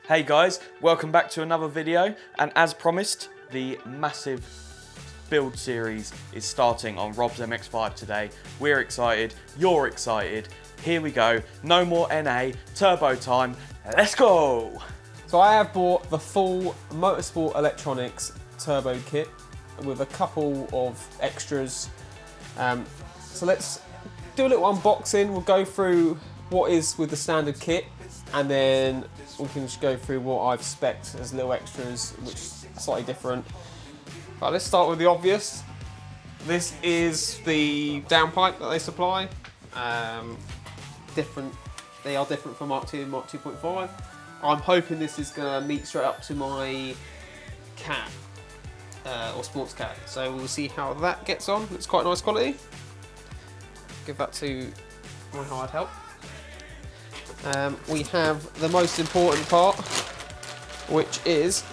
Hey guys, welcome back to another video, and as promised, the massive build series is starting on Rob's MX5 today. We're excited, you're excited, here we go, no more NA, turbo time, let's go! So I have bought the full Motorsport Electronics turbo kit with a couple of extras. So let's do a little unboxing. We'll go through what is with the standard kit, and then we can just go through what I've spec'd as little extras, which is slightly different. But let's start with the obvious. This is the downpipe that they supply. They are different from Mark II and Mark 2.5. I'm hoping this is going to meet straight up to my cat, or sports cat. So we'll see how that gets on. It's quite nice quality. Give that to my hired help. We have the most important part, which is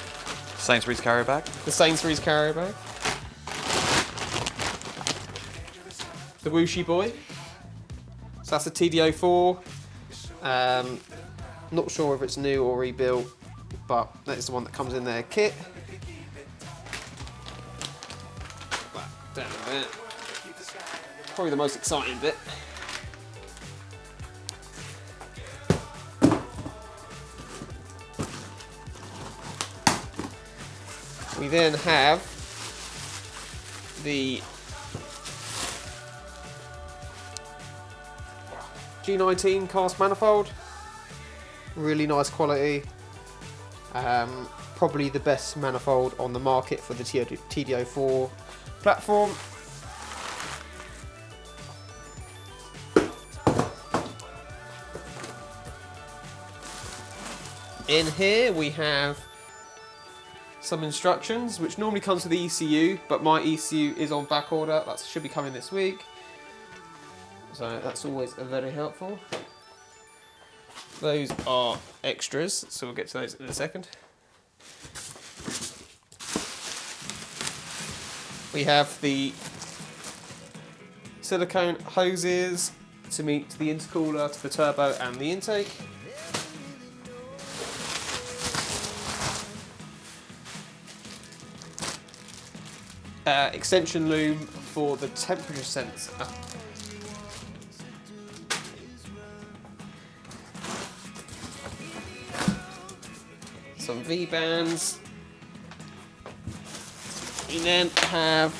Sainsbury's carrier bag. the Sainsbury's carrier bag. The Whooshy boy. So that's a TDO4. Not sure if it's new or rebuilt, but that's the one that comes in their kit. Put that down a bit. Probably the most exciting bit. We then have the G19 cast manifold. Really nice quality. Probably the best manifold on the market for the TDO4 platform. In here we have some instructions, which normally comes with the ECU, but my ECU is on back order. That should be coming this week. So that's always very helpful. Those are extras, so we'll get to those in a second. We have the silicone hoses to meet the intercooler to the turbo and the intake. Extension loom for the temperature sensor. Some V-bands. We then have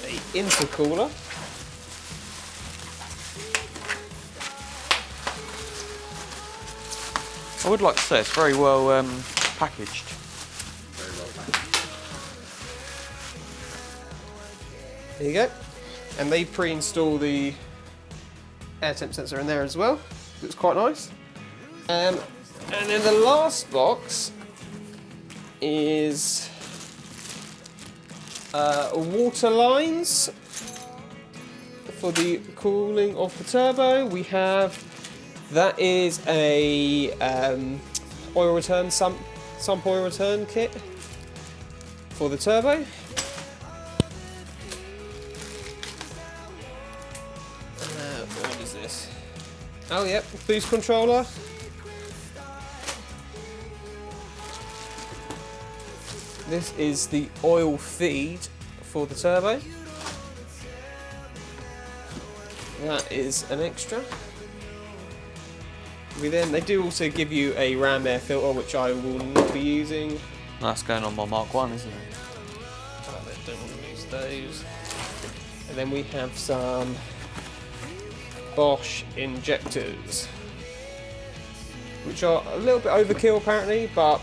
the intercooler. I would like to say it's very well packaged. There you go. And they pre-install the air temp sensor in there as well. Looks quite nice. And then the last box is water lines for the cooling of the turbo. We have, that is a oil return, sump oil return kit for the turbo. What is this? Oh yep, boost controller. This is the oil feed for the turbo. That is an extra. They do also give you a ram air filter, which I will not be using. That's going on my Mark 1, isn't it? I don't want to use those. And then we have some Bosch injectors, which are a little bit overkill apparently, but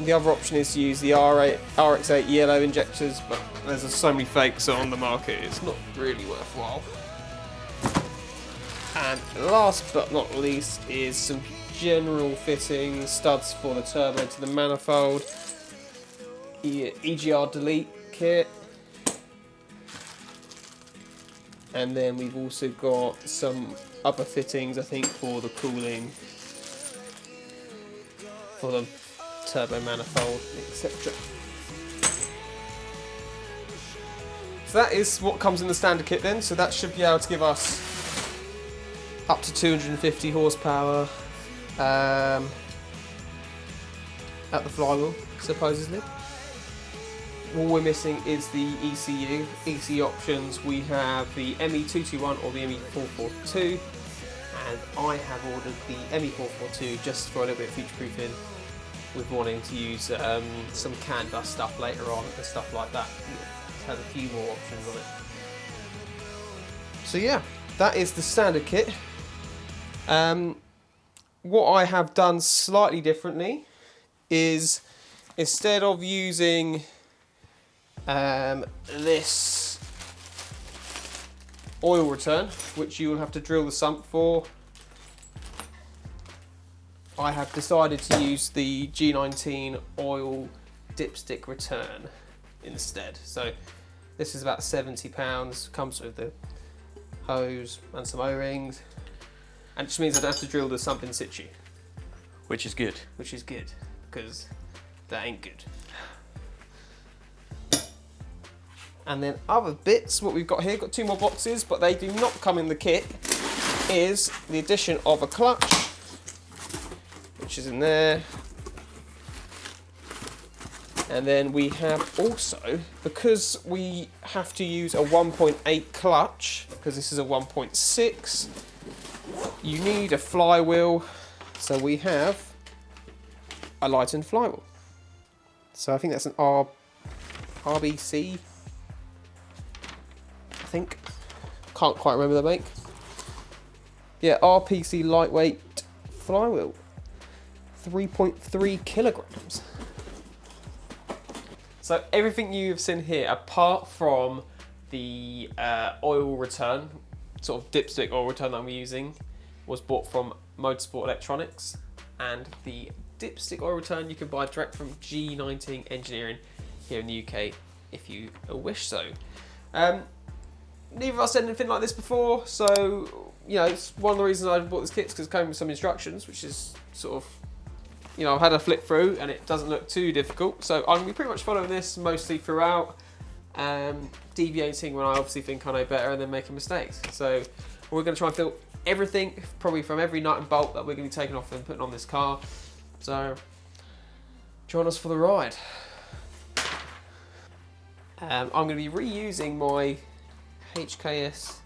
the other option is to use the RX8 yellow injectors, but there's so many fakes on the market, it's not really worthwhile. And last but not least is some general fitting studs for the turbo to the manifold, EGR delete kit, and then we've also got some other fittings, I think, for the cooling, for the turbo manifold, etc. So that is what comes in the standard kit then. So that should be able to give us up to 250 horsepower at the flywheel, supposedly. All we're missing is the ECU. ECU options, we have the ME221 or the ME442, and I have ordered the ME442 just for a little bit of future-proofing, with wanting to use some CAN bus stuff later on and stuff like that. It has a few more options on it. So yeah, that is the standard kit. What I have done slightly differently is, instead of using this oil return, which you will have to drill the sump for, I have decided to use the G19 oil dipstick return instead. So this is about £70, comes with the hose and some O-rings, and it just means I don't have to drill the sump in situ. Which is good. Which is good, because that ain't good. And then other bits, what we've got here, got two more boxes, but they do not come in the kit, is the addition of a clutch, which is in there. And then we have also, because we have to use a 1.8 clutch, because this is a 1.6, you need a flywheel. So we have a Lightened flywheel. So I think that's an RBC, I think. Can't quite remember the make. Yeah, RPC lightweight flywheel. 3.3 kilograms. So everything you've seen here, apart from the oil return, sort of dipstick oil return that I'm using, was bought from Motorsport Electronics, and the dipstick oil return you can buy direct from G19 Engineering here in the UK if you wish so. Neither of us had anything like this before, so you know, it's one of the reasons I bought this kit, because it came with some instructions, which is sort of, you know, I've had a flip through and it doesn't look too difficult. So I'm going to be pretty much following this mostly throughout, deviating when I obviously think I know better and then making mistakes. So we're going to try and fill everything, probably from every nut and bolt that we're going to be taking off and putting on this car. So join us for the ride. I'm going to be reusing my HKS,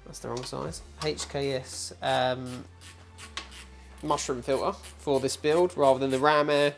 that's the wrong size, HKS mushroom filter for this build rather than the ram air.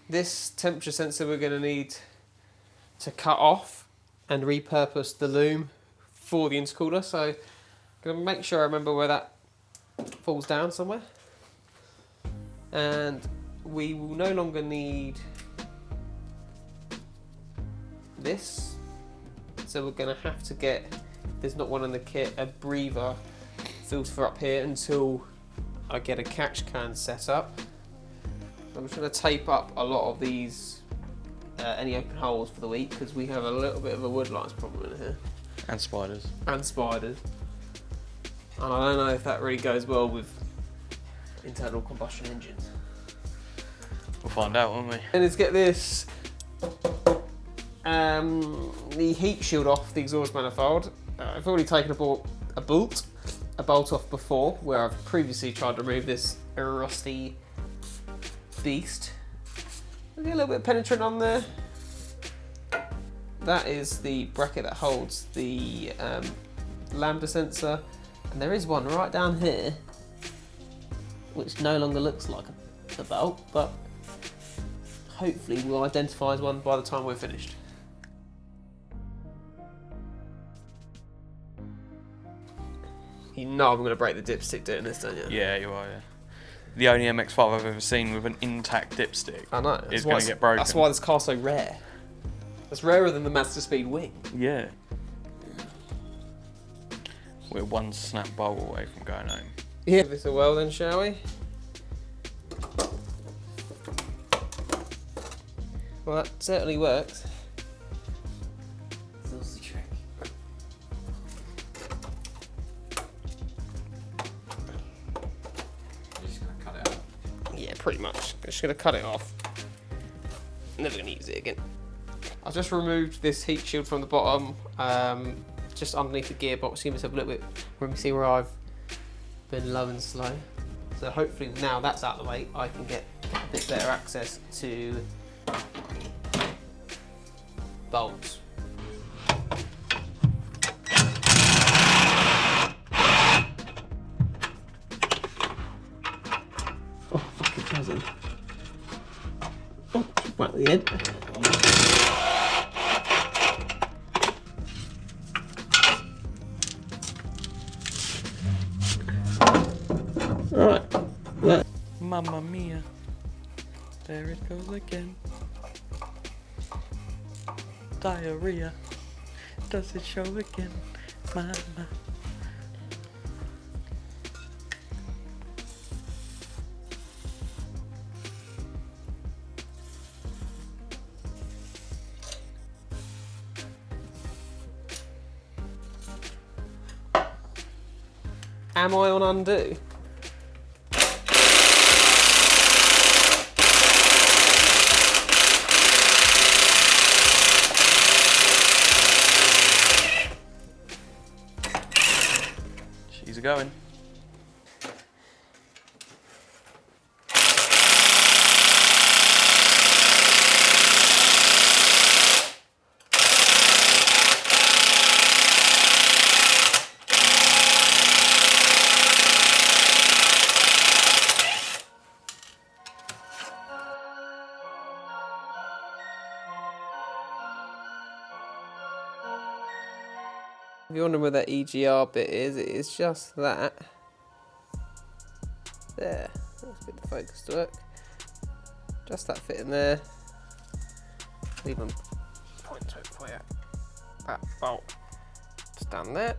This temperature sensor we're going to need to cut off and repurpose the loom for the intercooler. So I'm going to make sure I remember where that falls down somewhere. And we will no longer need this. So we're going to have to get, if there's not one in the kit, a breather filter up here until I get a catch can set up. I'm just going to tape up a lot of these, any open holes for the week, because we have a little bit of a wood lice problem in here. And spiders. And spiders. And I don't know if that really goes well with internal combustion engines. We'll find out, won't we? And let's get this, the heat shield off the exhaust manifold. I've already taken a bolt off before, where I've previously tried to remove this rusty beast. Get a little bit of penetrant on there. That is the bracket that holds the lambda sensor, and there is one right down here which no longer looks like a belt, but hopefully we'll identify as one by the time we're finished. You know I'm going to break the dipstick doing this, don't you? Yeah, you are, yeah. the only MX5 I've ever seen with an intact dipstick. I know. Is going to get broken. That's why this car's so rare. It's rarer than the Mazdaspeed wing. Yeah. We're one snap bolt away from going home. Yeah. Give this a whirl then, shall we? Well, that certainly works. That's the trick. You're just gonna cut it out. Yeah, pretty much. Just gonna cut it off. Never gonna use it again. I've just removed this heat shield from the bottom, just underneath the gearbox. Give myself a little bit room to see where I've been low and slow. So hopefully now that's out of the way, I can get a bit better access to bolts. Oh, fucking cousin. Oh, whack the head. Right. Mamma mia. There it goes again. Diarrhea. Does it show again? Mama. Am I on undo? She's a going. If you're wondering where that EGR bit is, it is just that. There, let's get the focus to work. Just that fit in there. Leave them point to it for you. That bolt just down there.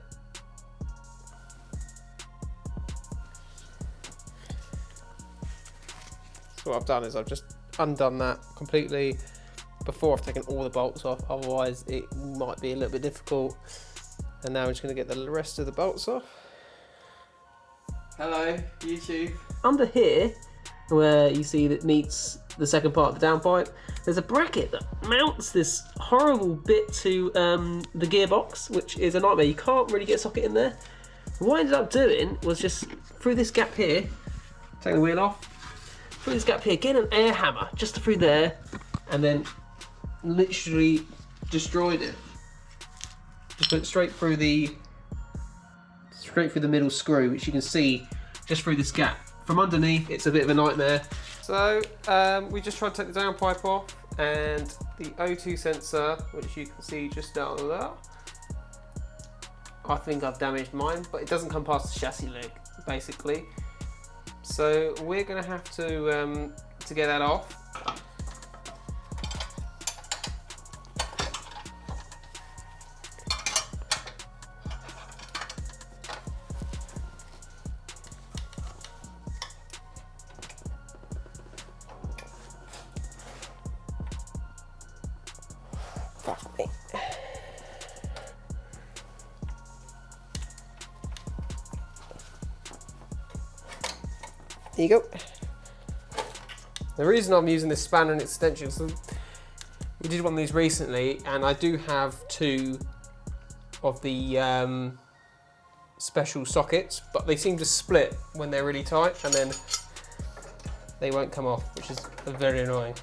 So what I've done is I've just undone that completely before I've taken all the bolts off, otherwise it might be a little bit difficult. And now I'm just going to get the rest of the bolts off. Hello, YouTube. Under here, where you see that meets the second part of the downpipe, there's a bracket that mounts this horrible bit to the gearbox, which is a nightmare. You can't really get a socket in there. What I ended up doing was just through this gap here, take the wheel off, through this gap here, get an air hammer just through there, and then literally destroyed it. Just went straight through the middle screw, which you can see just through this gap. From underneath, it's a bit of a nightmare. So we just tried to take the downpipe off, and the O2 sensor, which you can see just down there. I think I've damaged mine, but it doesn't come past the chassis leg, basically. So we're going to have to get that off. There you go. The reason I'm using this spanner and extensions, we did one of these recently, and I do have two of the special sockets, but they seem to split when they're really tight, and then they won't come off, which is very annoying.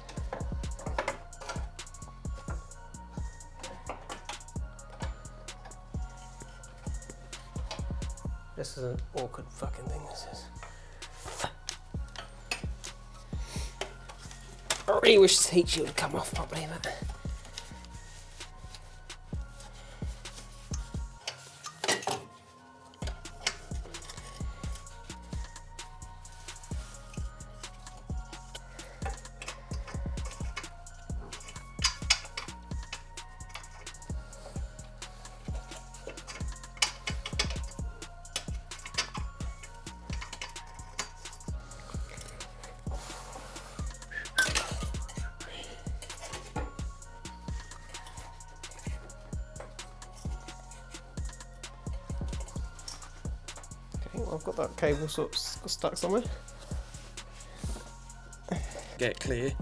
This is an awkward fucking thing, this is. I really wish this heat shield would come off properly, but... Oh, I've got that cable sort of stuck somewhere. Get it clear.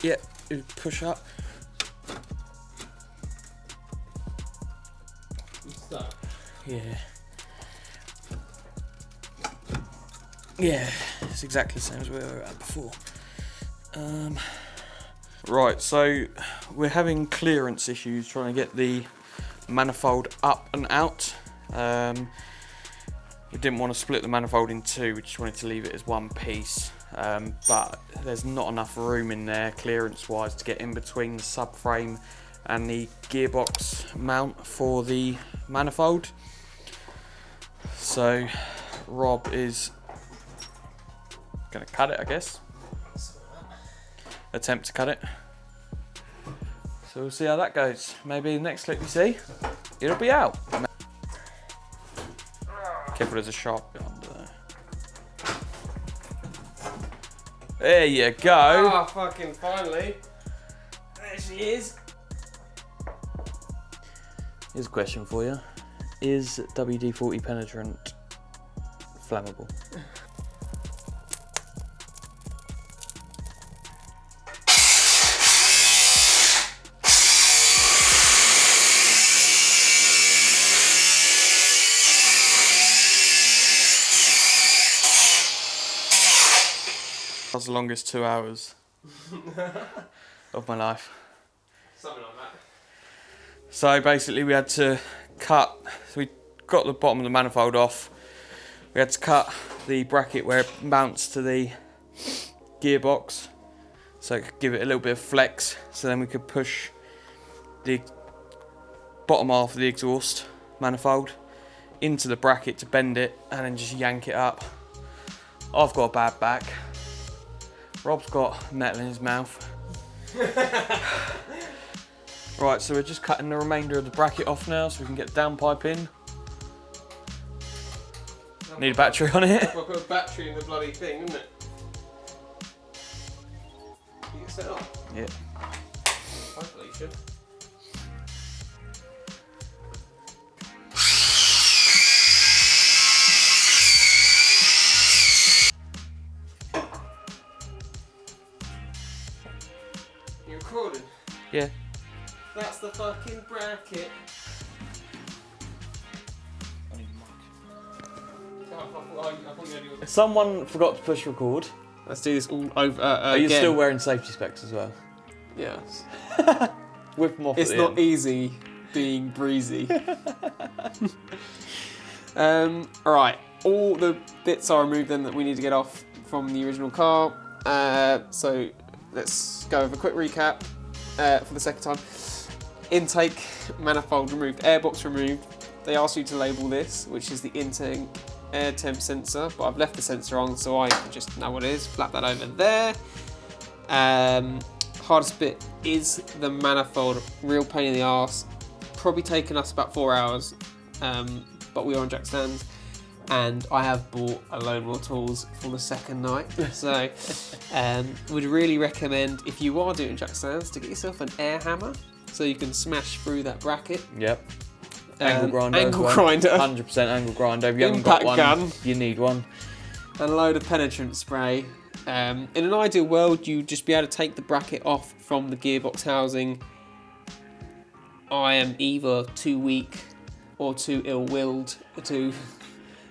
Yeah, push up. Stuck. Yeah. Yeah, it's exactly the same as where we were at before. Right, so we're having clearance issues trying to get the manifold up and out. We didn't want to split the manifold in two, we just wanted to leave it as one piece. But there's not enough room in there clearance wise to get in between the subframe and the gearbox mount for the manifold. So Rob is gonna cut it, I guess. Attempt to cut it. So we'll see how that goes. Maybe the next clip you see, it'll be out. Careful, there's a sharp bit under there. There you go. Ah, fucking finally. There she is. Here's a question for you. Is WD-40 penetrant flammable? That was the longest 2 hours of my life. Something like that. So basically we had to cut, so we got the bottom of the manifold off. We had to cut the bracket where it mounts to the gearbox so it could give it a little bit of flex, so then we could push the bottom half of the exhaust manifold into the bracket to bend it and then just yank it up. I've got a bad back. Rob's got metal in his mouth. Right, so we're just cutting the remainder of the bracket off now so we can get the downpipe in. Need a battery on it. I've got a battery in the bloody thing, isn't it? You get set up? Yeah. Hopefully you should. You recording? Yeah. That's the fucking bracket. Someone forgot to push record. Let's do this all over Are you again. still wearing safety specs as well? Yes. Whip them off It's at the not end. easy being breezy. Alright, all the bits are removed then that we need to get off from the original car. So let's go over a quick recap for the second time. Intake, manifold removed, airbox removed. They asked you to label this, which is the intake air temp sensor, but I've left the sensor on so I just know what it is. Flap that over there. Hardest bit is the manifold, real pain in the arse. Probably taken us about 4 hours, but we are on jack stands, and I have bought a load more tools for the second night. So would really recommend, if you are doing jack stands, to get yourself an air hammer so you can smash through that bracket. Yep. Angle grinder. Angle grinder. 100% angle grinder. If you haven't Impact got one, gun. you need one. And a load of penetrant spray. In an ideal world, you'd just be able to take the bracket off from the gearbox housing. I am either too weak or too ill-willed to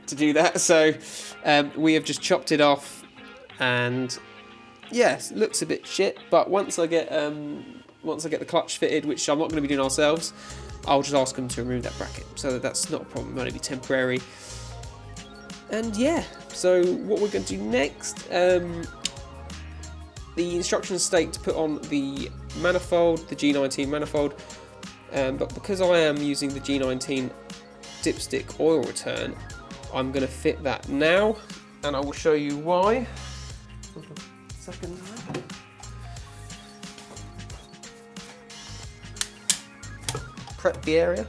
do that, so we have just chopped it off, and yes, it looks a bit shit. But once I get the clutch fitted, which I'm not going to be doing ourselves, I'll just ask them to remove that bracket, so that's not a problem. It might be temporary. And yeah, so what we're going to do next, the instructions state to put on the manifold, the G19 manifold, but because I am using the G19 dipstick oil return, I'm going to fit that now, and I will show you why. Second. Prep the area.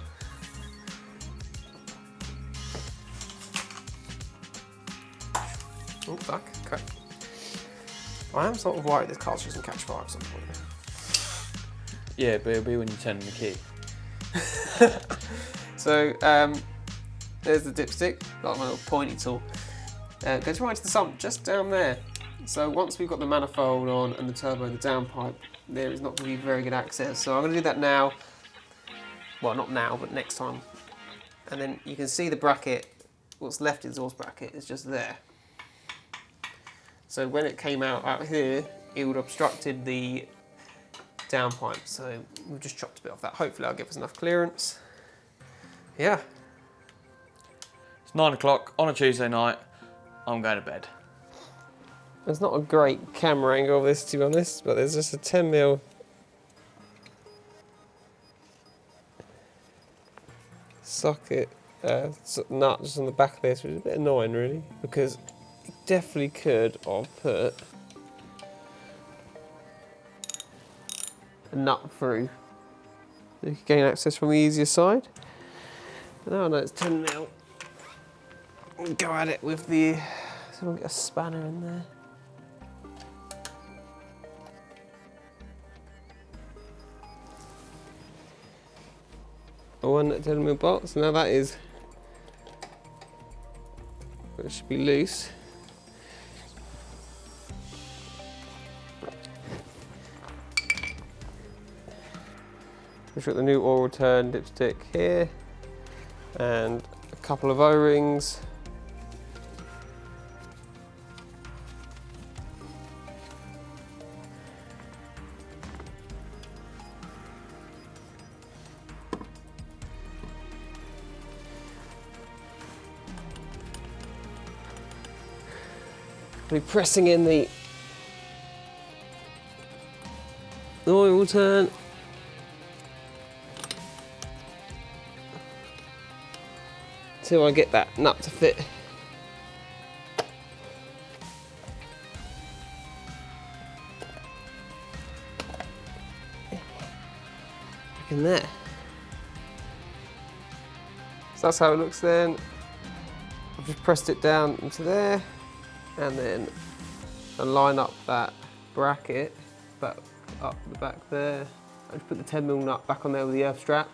Oh fuck, okay. I am sort of worried this car's just going to catch fire at some point. Yeah, but it'll be when you turn the key. So, there's the dipstick, like my little pointy tool. Goes right to the sump, just down there. So once we've got the manifold on and the turbo and the downpipe, there is not going to be very good access. So I'm going to do that now. Well, not now, but next time. And then you can see the bracket, what's left exhaust bracket is just there. So when it came out here, it would have obstructed the downpipe. So we've just chopped a bit off that. Hopefully that'll give us enough clearance. Yeah. It's 9 o'clock on a Tuesday night. I'm going to bed. There's not a great camera angle of this, to be honest, but there's just a 10mm socket nut just on the back of this, which is a bit annoying really, because you definitely could have put a nut through. You can gain access from the easier side. But now I know it's 10mm. We'll go at it with the, so we'll get a spanner in there. One 10mm bolt, so now that is, it should be loose. We've got the new oil return dipstick here, and a couple of O-rings. We're pressing in the oil turn. Till I get that nut to fit. Back in there. So that's how it looks then. I've just pressed it down into there. And then I line up that bracket back up the back there. I just put the 10mm nut back on there with the earth strap.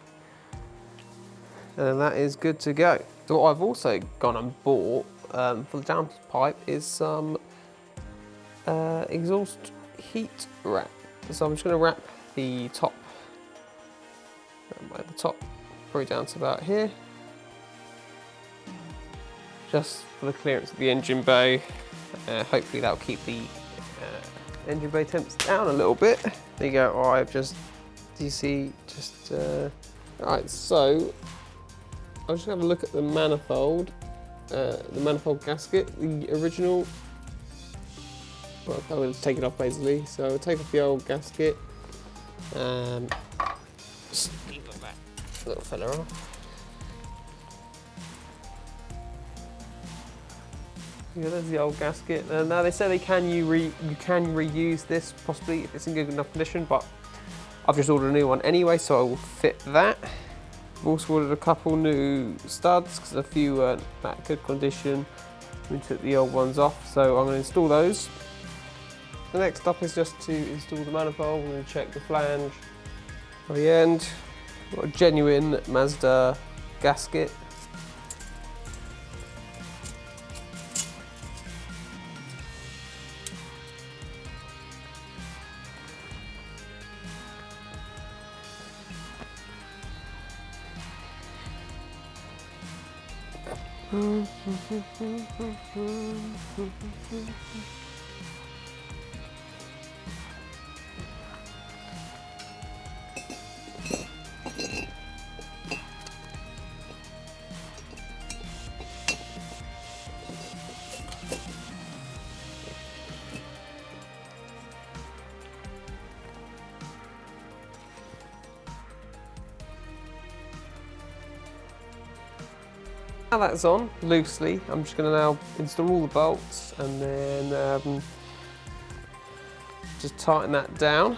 And that is good to go. So what I've also gone and bought for the downpipe is some exhaust heat wrap. So I'm just going to wrap the top, probably down to about here. Just for the clearance of the engine bay. Hopefully that'll keep the engine bay temps down a little bit. There you go. Oh, I've just, do you see, just, alright, so I'll just have a look at the manifold gasket, the original. Well, I'm going to take it off basically. So I'll take off the old gasket. Just leave that little fella off. Yeah, there's the old gasket. Now they say you can reuse this possibly if it's in good enough condition, but I've just ordered a new one anyway, so I will fit that. I've also ordered a couple new studs because a few weren't that good condition. We took the old ones off, so I'm going to install those. The next up is just to install the manifold. I'm going to check the flange. At the end, got a genuine Mazda gasket. Now that's on loosely, I'm just going to now install all the bolts and then just tighten that down.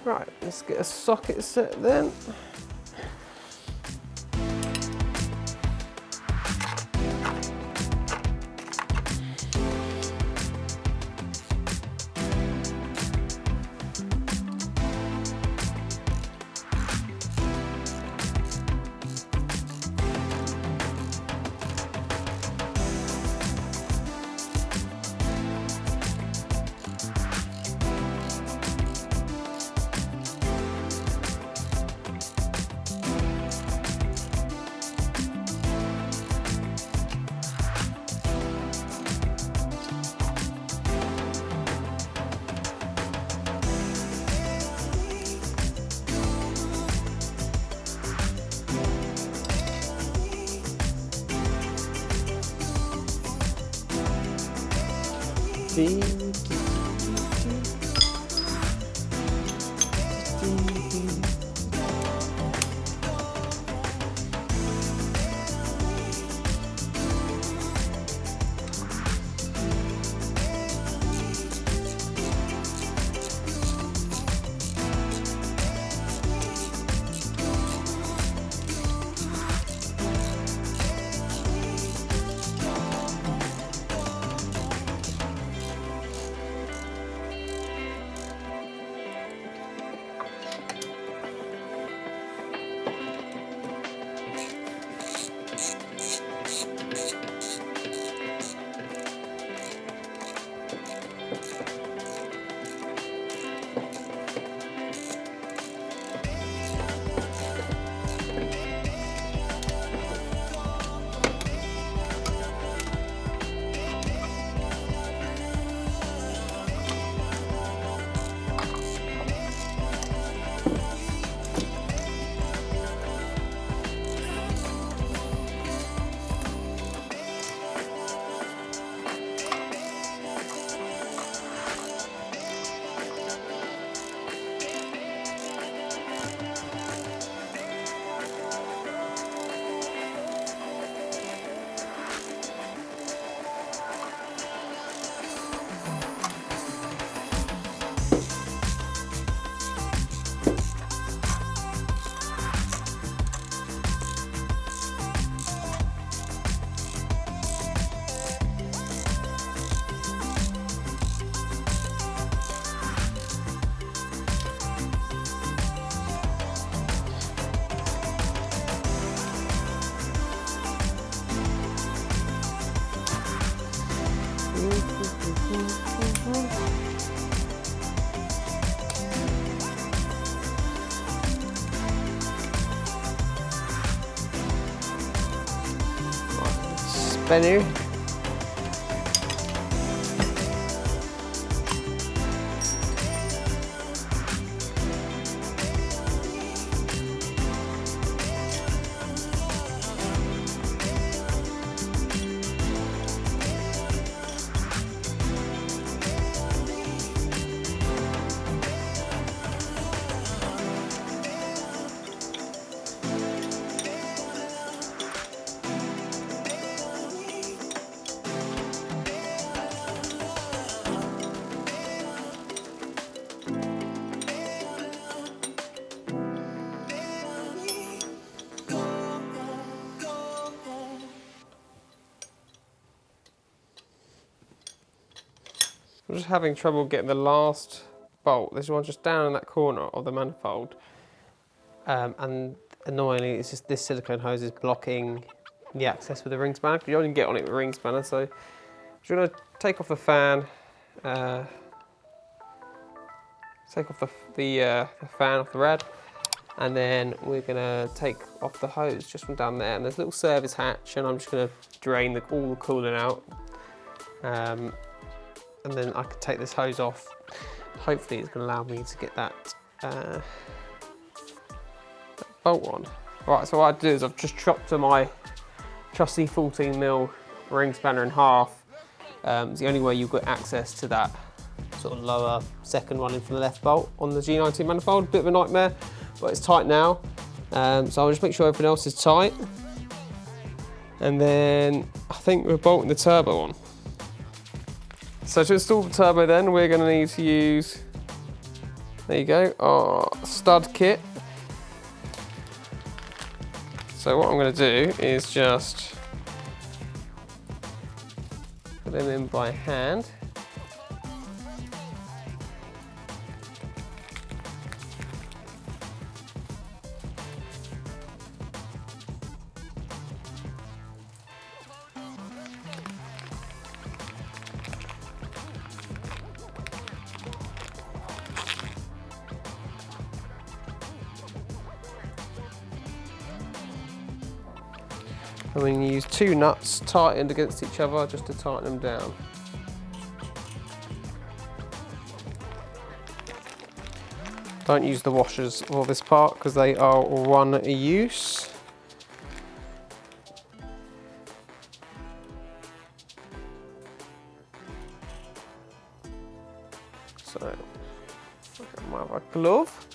Right, let's get a socket set then. Spinner. I'm just having trouble getting the last bolt. There's one just down in that corner of the manifold. And annoyingly, it's just this silicone hose is blocking the access with the ring spanner. You only get on it with a ring spanner, so I'm just going to take off the fan, take off the fan off the rad, and then we're going to take off the hose just from down there. And there's a little service hatch, and I'm just going to drain all the coolant out. And then I can take this hose off. Hopefully it's going to allow me to get that bolt on. Right, so what I do is I've just chopped my trusty 14mm ring spanner in half. It's the only way you've got access to that sort of lower second one in from the left bolt on the G19 manifold. Bit of a nightmare, but it's tight now. So I'll just make sure everything else is tight. And then I think we're bolting the turbo on. So to install the turbo then, we're going to need to use There you go, our stud kit. So what I'm going to do is just put them in by hand. And we use two nuts tightened against each other just to tighten them down. Don't use the washers for this part because they are one use. So, look at my other glove.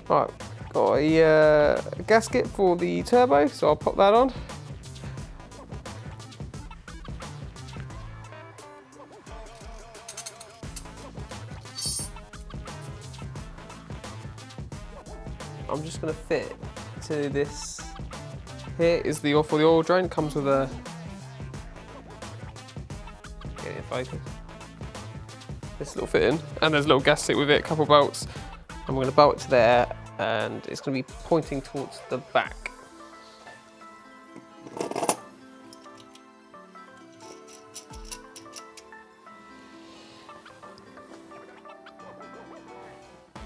Right, got a gasket for the turbo, so I'll pop that on. I'm just going to fit to this. Here is the for the oil drain. Comes with a get it in focus. This little fit in, and there's a little gasket with it, a couple bolts. And we're going to bolt it to there, and it's going to be pointing towards the back.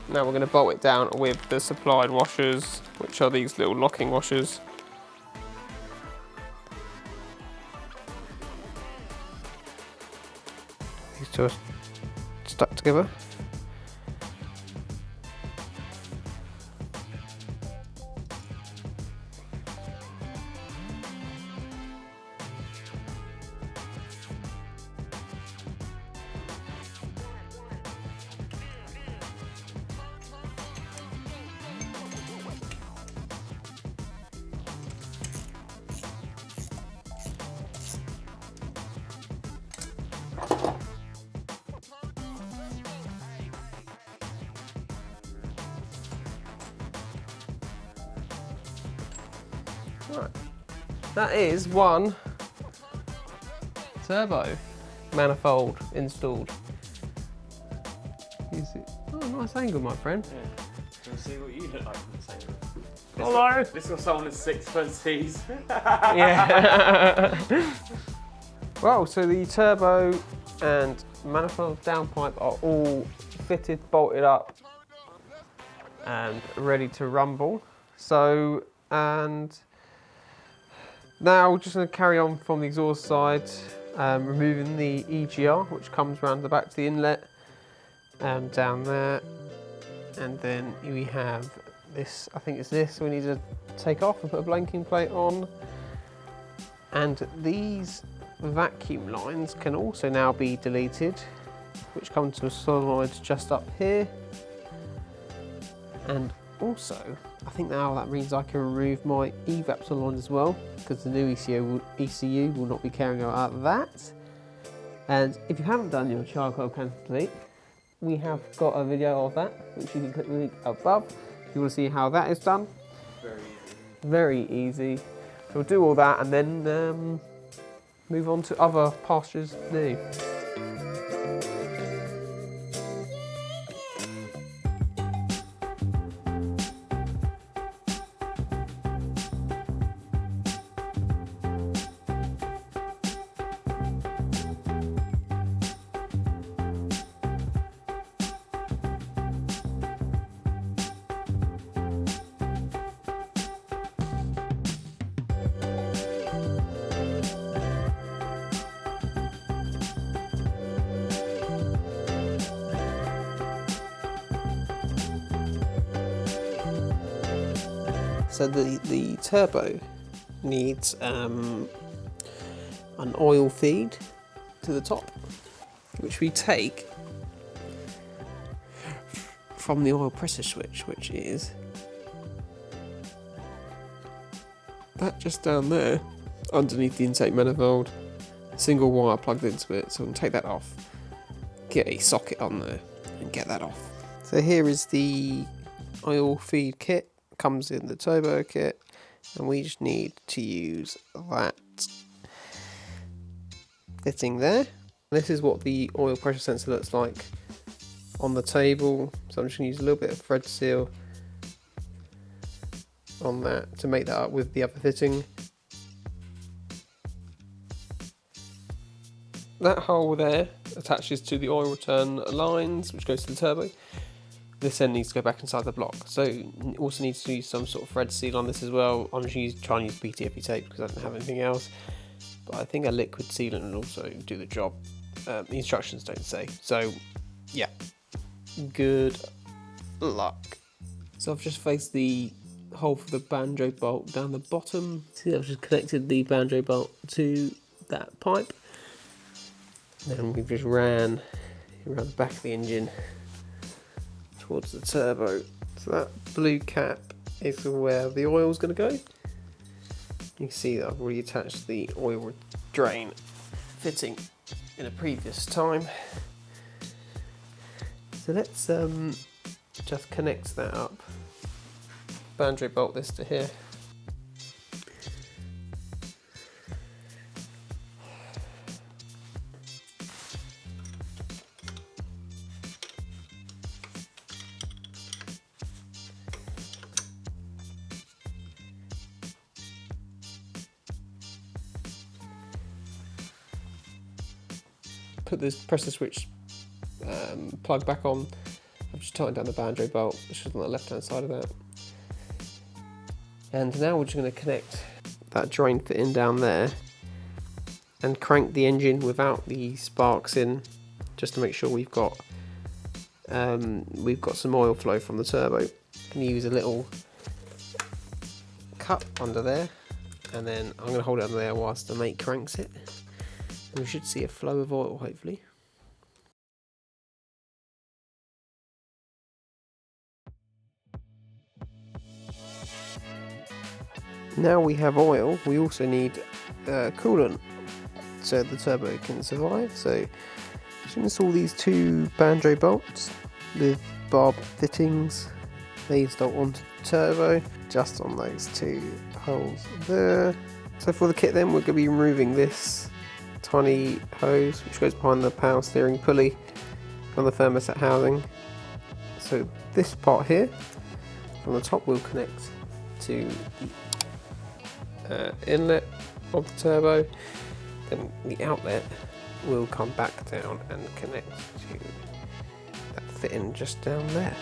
Now we're going to bolt it down with the supplied washers, which are these little locking washers. These two are stuck together. Right. That is one turbo manifold installed. Is it? Oh, nice angle, my friend. Yeah. We'll see what you look like from the same room. Hello. This was someone at 620s. Yeah. Well, so the turbo and manifold downpipe are all fitted, bolted up, and ready to rumble. So, and now we're just going to carry on from the exhaust side, removing the EGR, which comes around the back to the inlet, down there. And then we have this, I think it's this, we need to take off and put a blanking plate on. And these vacuum lines can also now be deleted, which come to a solenoid just up here. And also, I think now that means I can remove my evap solenoid as well, because the new ECU will not be carrying out that. And if you haven't done your charcoal can delete, we have got a video of that, which you can click the link above if you want to see how that is done. Very easy. Very easy. So we'll do all that and then move on to other pastures new. So the turbo needs an oil feed to the top, which we take from the oil pressure switch, which is that just down there underneath the intake manifold. Single wire plugged into it, so we can take that off, get a socket on there and get that off. So here is the oil feed kit, comes in the turbo kit, and we just need to use that fitting there. This is what the oil pressure sensor looks like on the table, so I'm just going to use a little bit of thread seal on that to make that up with the other fitting. That hole there attaches to the oil return lines, which goes to the turbo. This end needs to go back inside the block, so also needs to use some sort of thread seal on this as well. I'm just trying to use PTFE tape because I don't have anything else, but I think a liquid sealant will also do the job. The instructions don't say, so yeah, good luck. So I've just faced the hole for the banjo bolt down the bottom. See, I've just connected the banjo bolt to that pipe. Then we've just ran around the back of the engine towards the turbo. So that blue cap is where the oil is going to go. You can see that I've already attached the oil drain fitting in a previous time. So let's just connect that up. Banjo bolt this to here. Put this pressure switch plug back on. I've just tightened down the banjo bolt, which is on the left hand side of that. And now we're just going to connect that drain fit in down there and crank the engine without the sparks in, just to make sure we've got some oil flow from the turbo. Can use a little cup under there, and then I'm going to hold it under there whilst the mate cranks it. And we should see a flow of oil, hopefully. Now we have oil, we also need coolant so the turbo can survive. So just install these two banjo bolts with barb fittings. They install onto the turbo, just on those two holes there. So for the kit then, we're going to be removing this tiny hose which goes behind the power steering pulley from the thermostat housing. So this part here from the top will connect to the inlet of the turbo, then the outlet will come back down and connect to that fitting just down there.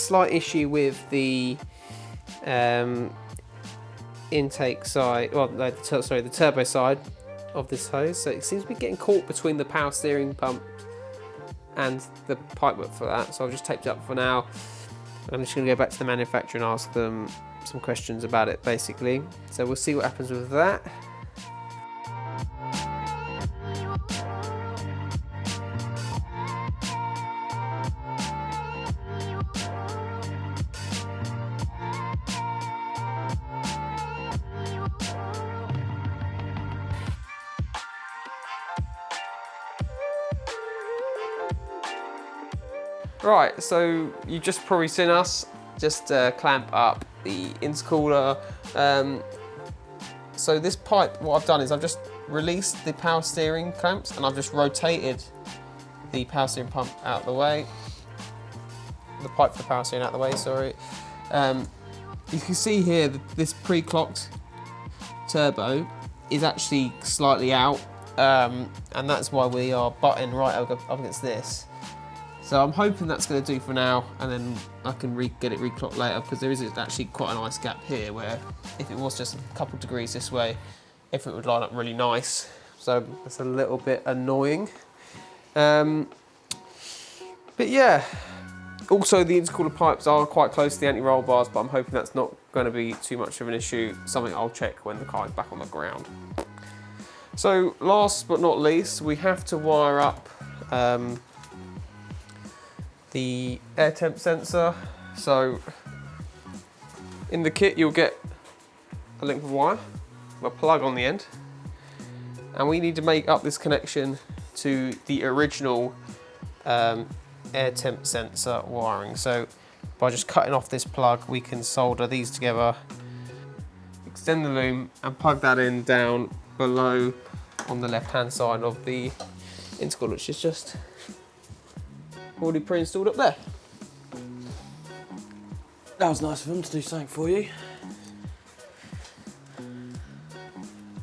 slight issue with the intake side, well, no, the turbo side of this hose. So it seems to be getting caught between the power steering pump and the pipework for that. So I've just taped it up for now. I'm just going to go back to the manufacturer and ask them some questions about it, basically. So we'll see what happens with that. Right, so you've just probably seen us just clamp up the intercooler. So this pipe, what I've done is I've just released the power steering clamps and I've just rotated the power steering pump out of the way. The pipe for the power steering out of the way, sorry. You can see here that this pre-clocked turbo is actually slightly out, and that's why we are butting right up against this. So I'm hoping that's going to do for now, and then I can get it reclocked later, because there is actually quite a nice gap here where if it was just a couple degrees this way, if it would line up really nice. So that's a little bit annoying. But yeah, also the intercooler pipes are quite close to the anti-roll bars, but I'm hoping that's not going to be too much of an issue, something I'll check when the car is back on the ground. So last but not least, we have to wire up the air temp sensor. So in the kit you'll get a length of wire, a plug on the end, and we need to make up this connection to the original air temp sensor wiring. So by just cutting off this plug, we can solder these together, extend the loom and plug that in down below on the left hand side of the intercooler, which is just already pre-installed up there. That was nice of them to do something for you.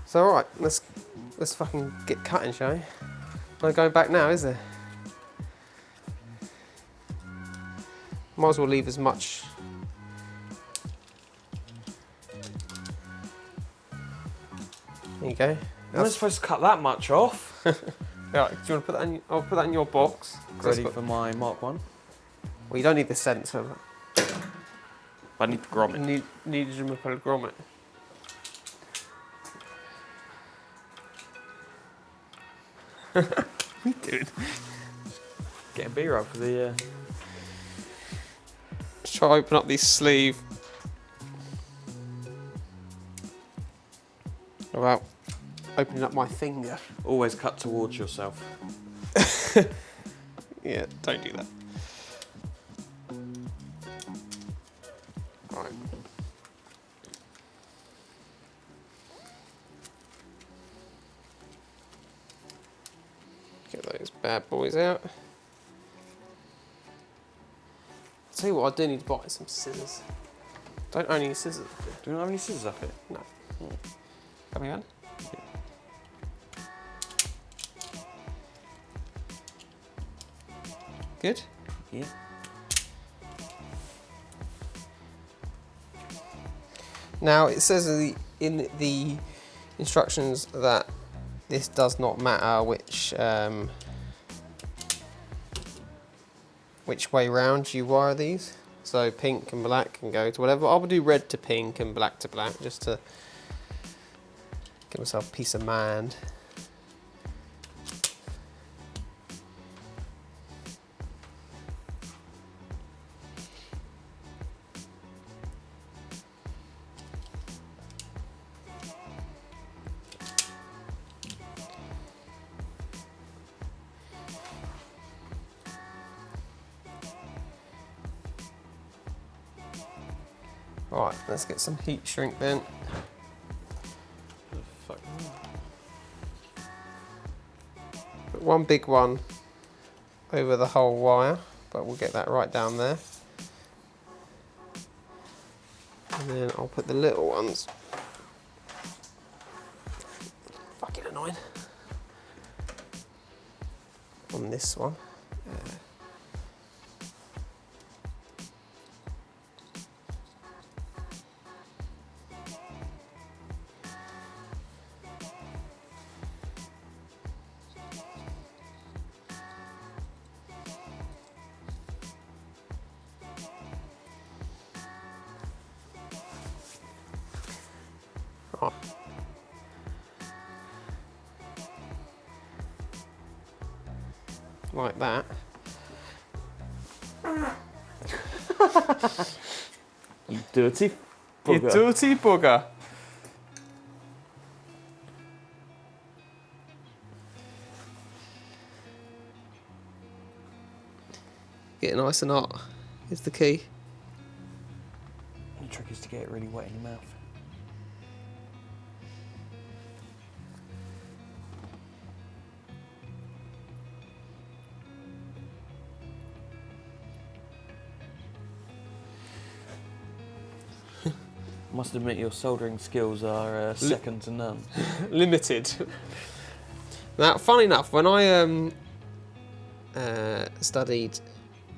So alright, let's fucking get cutting, shall we? No going back now, is there? Might as well leave as much. There you go. I'm not supposed to cut that much off. Right, do you want to put that in? I'll put that in your box. Ready for my Mark 1. Well, you don't need the sensor. I need the grommet. Need to put a grommet. What are you doing? Getting B-roll for the... Let's try to open up this sleeve. Without opening up my finger. Always cut towards yourself. Yeah, don't do that. Right. Get those bad boys out. I'll tell you what, I do need to buy some scissors. Don't own any scissors. Do you not have any scissors up here? No. Coming on? Yeah. Good? Yeah. Now it says in the instructions that this does not matter which way round you wire these. So pink and black can go to whatever. I'll do red to pink and black to black just to give myself peace of mind. Right, let's get some heat shrink then. Fuck. Put one big one over the whole wire, but we'll get that right down there. And then I'll put the little ones. Fucking annoying. On this one. Oh. Like that. You dirty You bugger. dirty bugger. Get it nice and hot is the key. The trick is to get it really wet in your mouth. Must admit your soldering skills are second to none. Limited. Now, funny enough, when I studied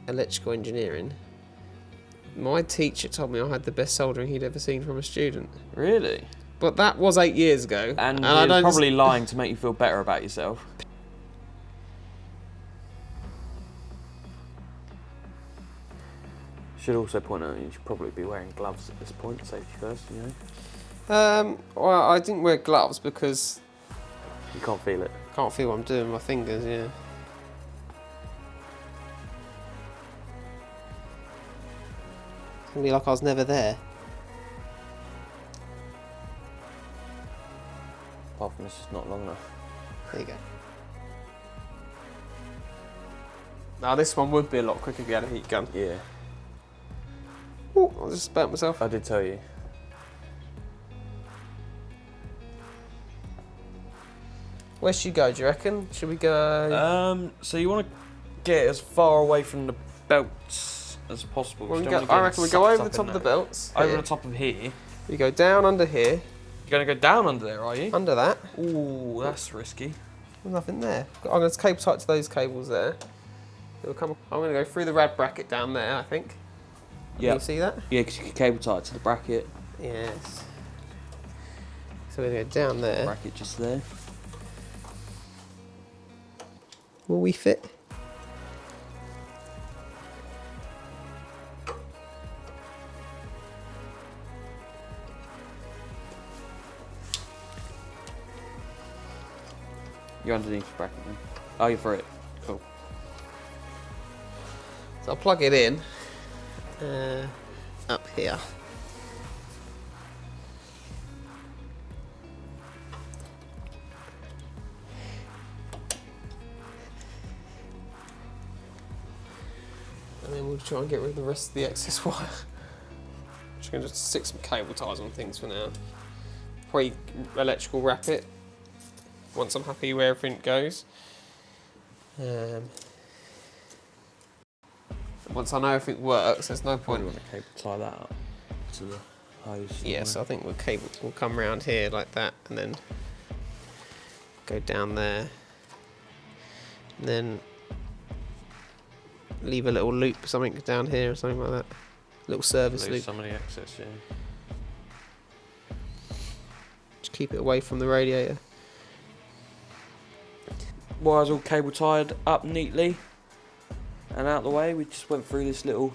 electrical engineering, my teacher told me I had the best soldering he'd ever seen from a student. Really? But that was 8 years ago. And I he was don't probably lying to make you feel better about yourself. Should also point out you should probably be wearing gloves at this point, safety first, you know. Well, I didn't wear gloves because You can't feel it. I can't feel what I'm doing with my fingers, yeah. It's gonna be like I was never there. Apart from it's just not long enough. There you go. Now this one would be a lot quicker if you had a heat gun. Yeah, Ooh, I just burnt myself. I did tell you. Where should you go, do you reckon? Should we go... So you want to get as far away from the belts as possible. Well, You we don't go, wanna I get reckon we sucked go over up the top in of the there. belts. Over here. the top of here. We go down under here, You're going to go down under there, are you? under that. Ooh, that's risky. There's nothing there. I'm going to cable tight to those cables there. It'll come. I'm going to go through the rad bracket down there, I think. Can Yeah. you see that? Yeah, because you can cable tie it to the bracket. Yes. So we're going to go down there. Bracket just there. Will we fit? You're underneath the bracket then. Oh, you're for it. Cool. So I'll plug it in up here. And then we'll try and get rid of the rest of the excess wire. Just going to stick some cable ties on things for now. Probably electrical wrap it once I'm happy where everything goes. Once I know everything works, there's no point. Probably want to cable tie that up to the hose. Yeah, so I think we'll come around here like that and then go down there. And then leave a little loop, something down here or something like that. Little service Lose loop. some of the excess, yeah. Just keep it away from the radiator. Wires all cable tied up neatly and out the way. We just went through this little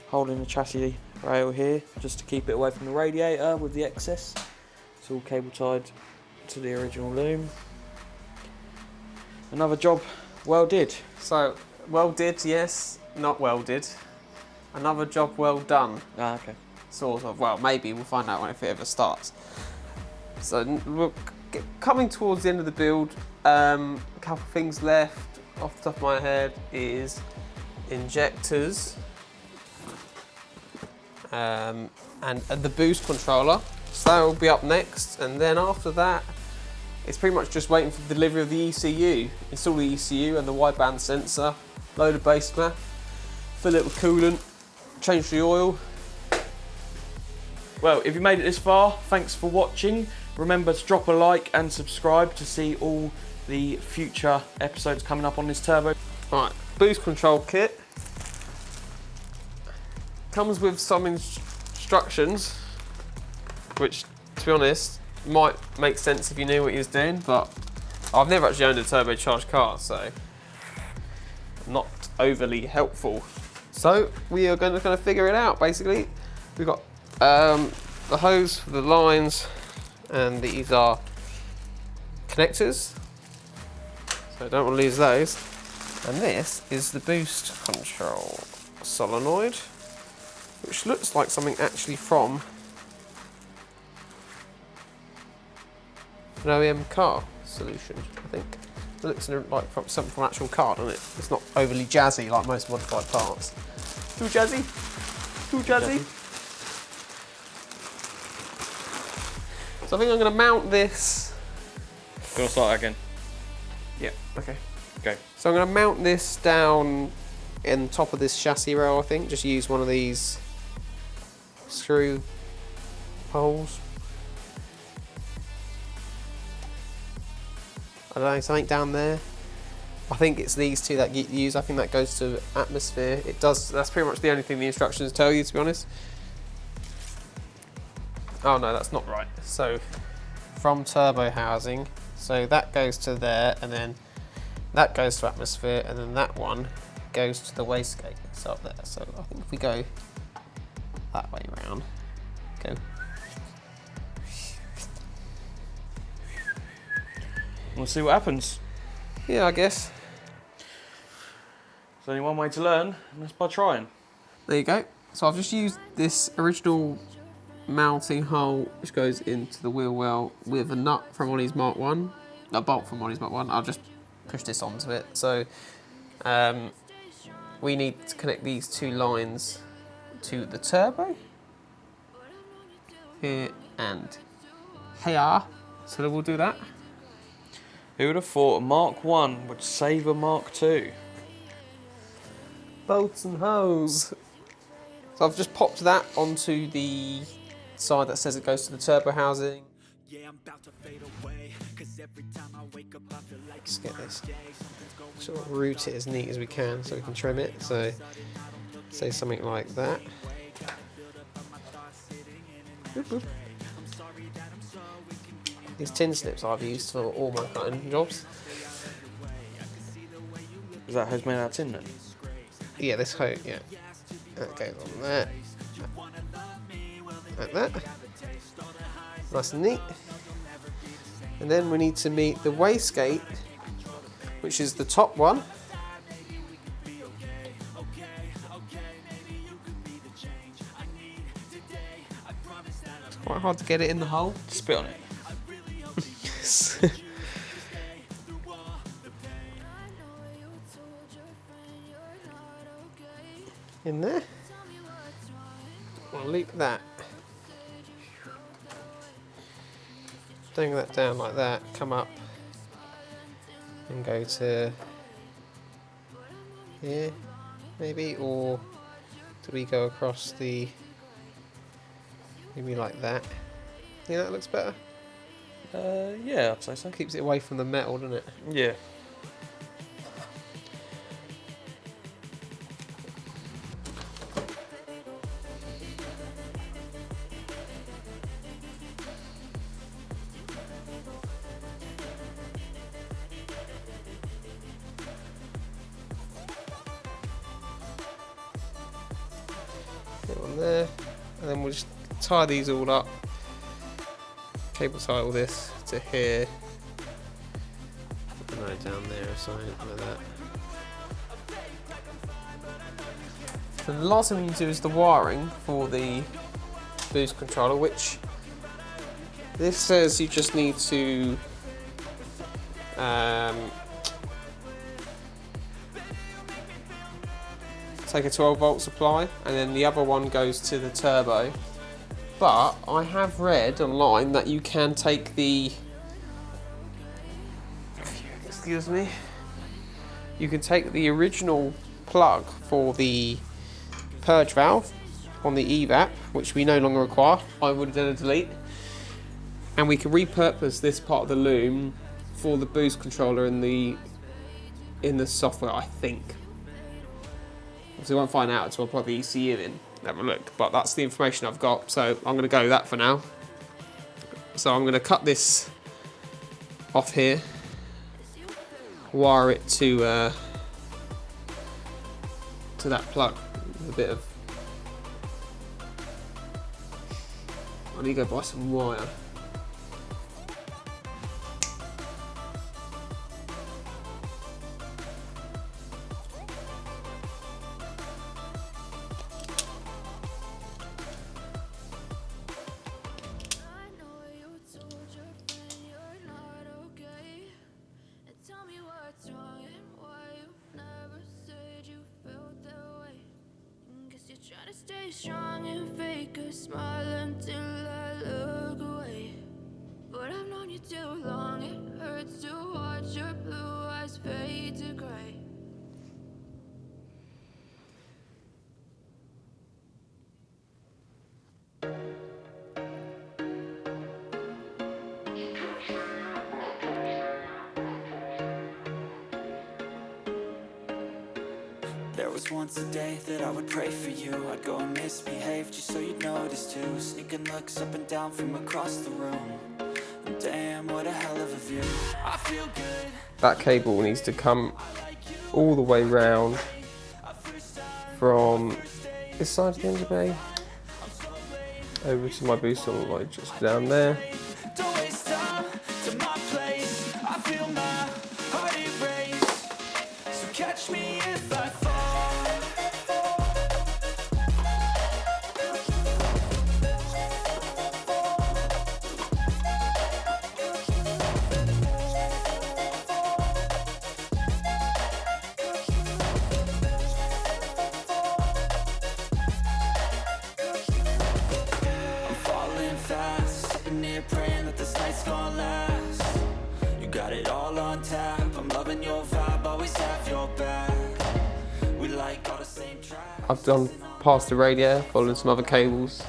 hole in the chassis rail here just to keep it away from the radiator with the excess. It's all cable tied to the original loom. Another job well did. So, welded, yes, not welded. Another job well done, Ah, okay. sort of. Well, maybe we'll find out when if it ever starts. So, we're coming towards the end of the build. A couple of things left off the top of my head is injectors and the boost controller. So that will be up next, and then after that, it's pretty much just waiting for the delivery of the ECU. Install the ECU and the wideband sensor, load a base map, fill it with coolant, change the oil. Well, if you made it this far, thanks for watching. Remember to drop a like and subscribe to see all the future episodes coming up on this turbo. Right, boost control kit. Comes with some instructions, which, to be honest, might make sense if you knew what you was doing, but I've never actually owned a turbocharged car, so not overly helpful. So we are going to figure it out, basically. We've got the hose for the lines and these are connectors, so I don't want to lose those. And this is the boost control solenoid, which looks like something actually from an OEM car solution, I think. It looks like something from an actual car, doesn't it? It's not overly jazzy like most modified parts. Too jazzy? Too jazzy? So I think I'm going to mount this. You want to start again? Yeah, okay. Okay. So I'm going to mount this down in top of this chassis rail, I think. Just use one of these screw holes. I don't know, something down there. I think it's these two that get used. I think that goes to atmosphere. It does. That's pretty much the only thing the instructions tell you, to be honest. Oh no, that's not right. So from turbo housing, so that goes to there, and then that goes to atmosphere, and then that one goes to the wastegate. It's up there. So I think if we go that way round, go. We'll see what happens. Yeah, I guess. There's only one way to learn, and that's by trying. There you go. So I've just used this original mounting hole which goes into the wheel well with a nut from Ollie's Mark 1, a bolt from Ollie's Mark 1. I'll just push this onto it. So we need to connect these two lines to the turbo. Here and here. So we'll do that. Who would have thought a Mark 1 would save a Mark 2? Bolts and hose. So I've just popped that onto the side that says it goes to the turbo housing. Let's get this, sort of route it as neat as we can so we can trim it. So say something like that. These tin snips I've used for all my cutting jobs. Is that hose made out of tin then? Yeah, this hose, yeah. That goes on there. Like that. Nice and neat. And then we need to meet the wastegate, which is the top one. It's quite hard to get it in the hole. Spit on it. In there. I'll loop that. Dangle that down like that, come up and go to here, maybe, or do we go across the, maybe like that? Yeah, that looks better. Yeah, I'd say so. Keeps it away from the metal, doesn't it? Yeah. Get on there, and then we'll just tie these all up. Cable tie all this to here. And right down there or something like that. So the last thing we need to do is the wiring for the boost controller, which this says you just need to take a 12-volt supply, and then the other one goes to the turbo. But I have read online that you can take the, excuse me, you can take the original plug for the purge valve on the evap, which we no longer require. I would have done a delete, and we can repurpose this part of the loom for the boost controller in the software, I think. Obviously, we won't find out until I plug the ECU in. Have a look, but that's the information I've got, so I'm going to go with that for now. So I'm going to cut this off here, wire it to that plug with a bit of, I need to go buy some wire. stay strong and fake a smile until I look away. But I've known you too long, it hurts to watch your blue eyes fade to gray. There was once a day that I would pray for you. I'd go and misbehave just so you'd notice too. Sneaking looks up and down from across the room. And damn, what a hell of a view. I feel good. That cable needs to come all the way round from this side of the engine bay over to my booster light just down there. Don't waste time to my place. I feel my heart erase. So catch me if I fall. Praying that this night's gonna last. You got it all on tap. I'm loving your vibe, always have your back. We like all the same tracks. I've done past the radio, followed some other cables,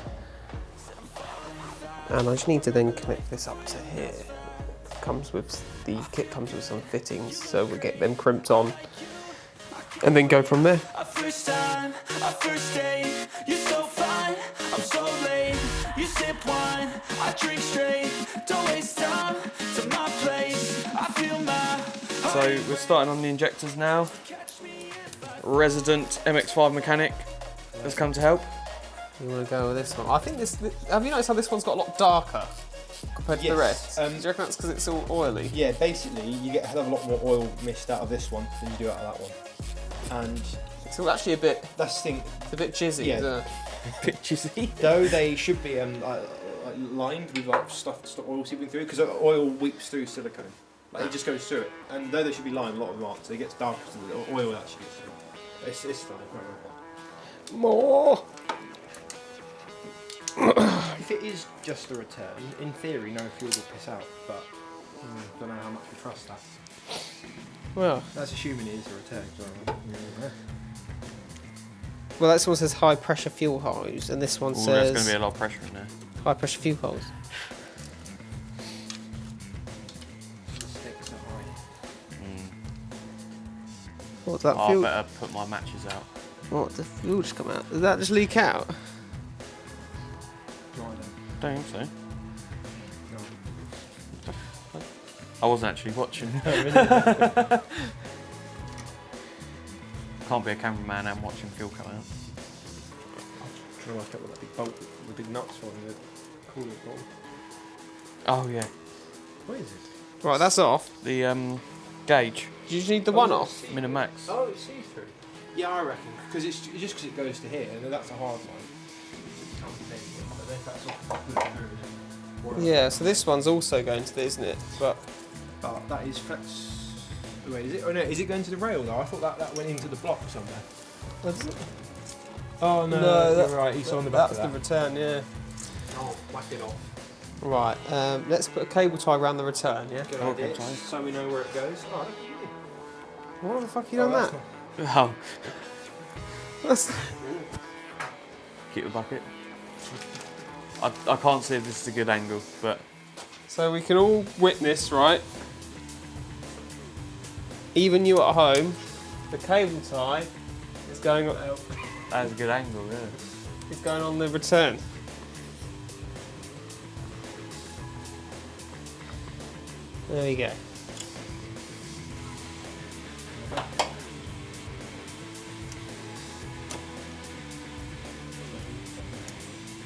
and I just need to then connect this up to here. Comes with the kit comes with some fittings, so we'll get them crimped on, and then go from there. Our first time, our first date. You're so fine, I'm so late. You sip wine, I drink straight. Don't waste time to my place. I feel my So we're starting on the injectors now. Resident MX5 mechanic has come to help. You want to go with this one? I think this. Have you noticed how this one's got a lot darker compared to the rest? Do you reckon that's because it's all oily? Yeah, basically you get a hell of a lot more oil missed out of this one than you do out of that one. And It's all actually a bit. that's the thing, It's a bit jizzy. Yeah. Isn't it? Pictures. though they should be lined with like stuff to stop oil seeping through, because oil weeps through silicone. Like it just goes through it. And though they should be lined, a lot of them aren't, so it gets darker so the oil actually gets through. It's fine. More. If it is just a return, in theory no fuel will piss out, but don't know how much we trust that. Well, That's assuming it is a return. well, that one says high pressure fuel hose, and this one Ooh, there's going to says be a lot of pressure in there. high pressure fuel hose. What's that Oh, I fuel? better put my matches out. What, the fuel just come out? Did that just leak out? Don't think so. I wasn't actually watching. Can't be a cameraman and watching fuel come out. Trying to work out what that big bolt, the big nuts for the coolant bolt. Oh yeah, What is it? Right, that's off. the gauge, Do you just need the one off? min and max. Oh, it's see-through. Yeah, I reckon, because it's just because it goes to here, and then that's a hard line. But if that's off, Yeah, so this one's also going to this, isn't it? But But that is wait, is it? Oh no, is it going to the rail though? I thought that went into the block somewhere. Oh no, No, you're right. He's on the back that's of the that. return, yeah. Oh, whack it off. Right, let's put a cable tie around the return, yeah? Good Okay, idea. fine. So we know where it goes. Oh, look at you. Why the fuck you done that's that? Oh, That's- keep the bucket. I can't see if this is a good angle, but So we can all witness, right? Even you at home, the cable tie is going on. that's a good angle, yeah. Is going on the return. There you go.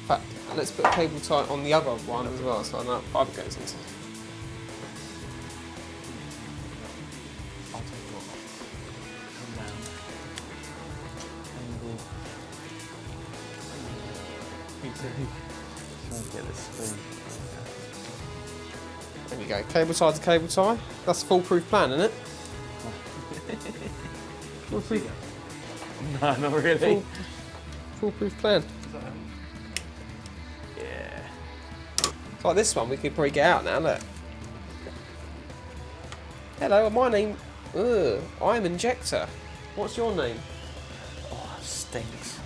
In fact, let's put a cable tie on the other one as well, so I know what pipe goes into. I'll take it off. Come down. Angle. Try and get this spoon. There we go. Cable tie to cable tie. That's a foolproof plan, isn't it? Foolproof. No, not really. foolproof plan. Yeah. It's like this one, we could probably get out now, look. Hello, my name... I'm Injector. What's your name? Oh, it stinks.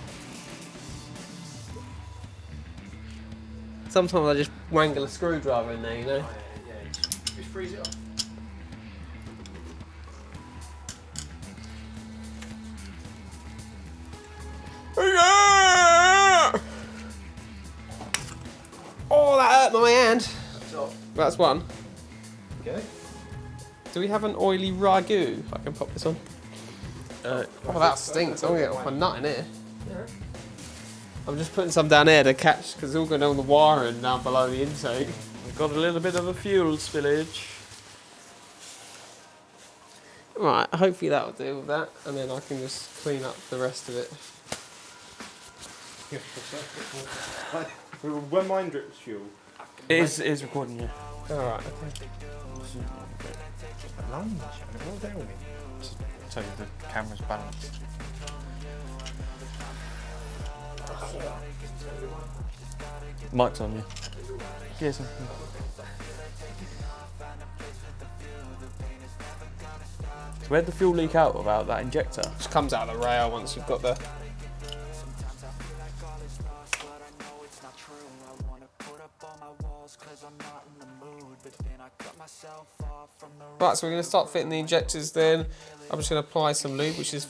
Sometimes I just wangle a screwdriver in there, you know? Yeah. Just freeze it up. Oh, that hurt my hand. So, That's one. okay. Do we have an oily ragu? I can pop this on. Oh, that stinks. I'm gonna get off my nut in here. I'm just putting some down here to catch, because it's all going on the wire and down below the intake. We've got a little bit of a fuel spillage. Right, hopefully that'll deal with that, and then I can just clean up the rest of it. When mine drips fuel. It is recording, yeah. Alright, okay. So the camera's balanced. Mic's on, yeah. Yes. So where'd the fuel leak out about that injector? Just comes out of the rail once you've got the... Right, so we're going to start fitting the injectors then. I'm just going to apply some lube, which is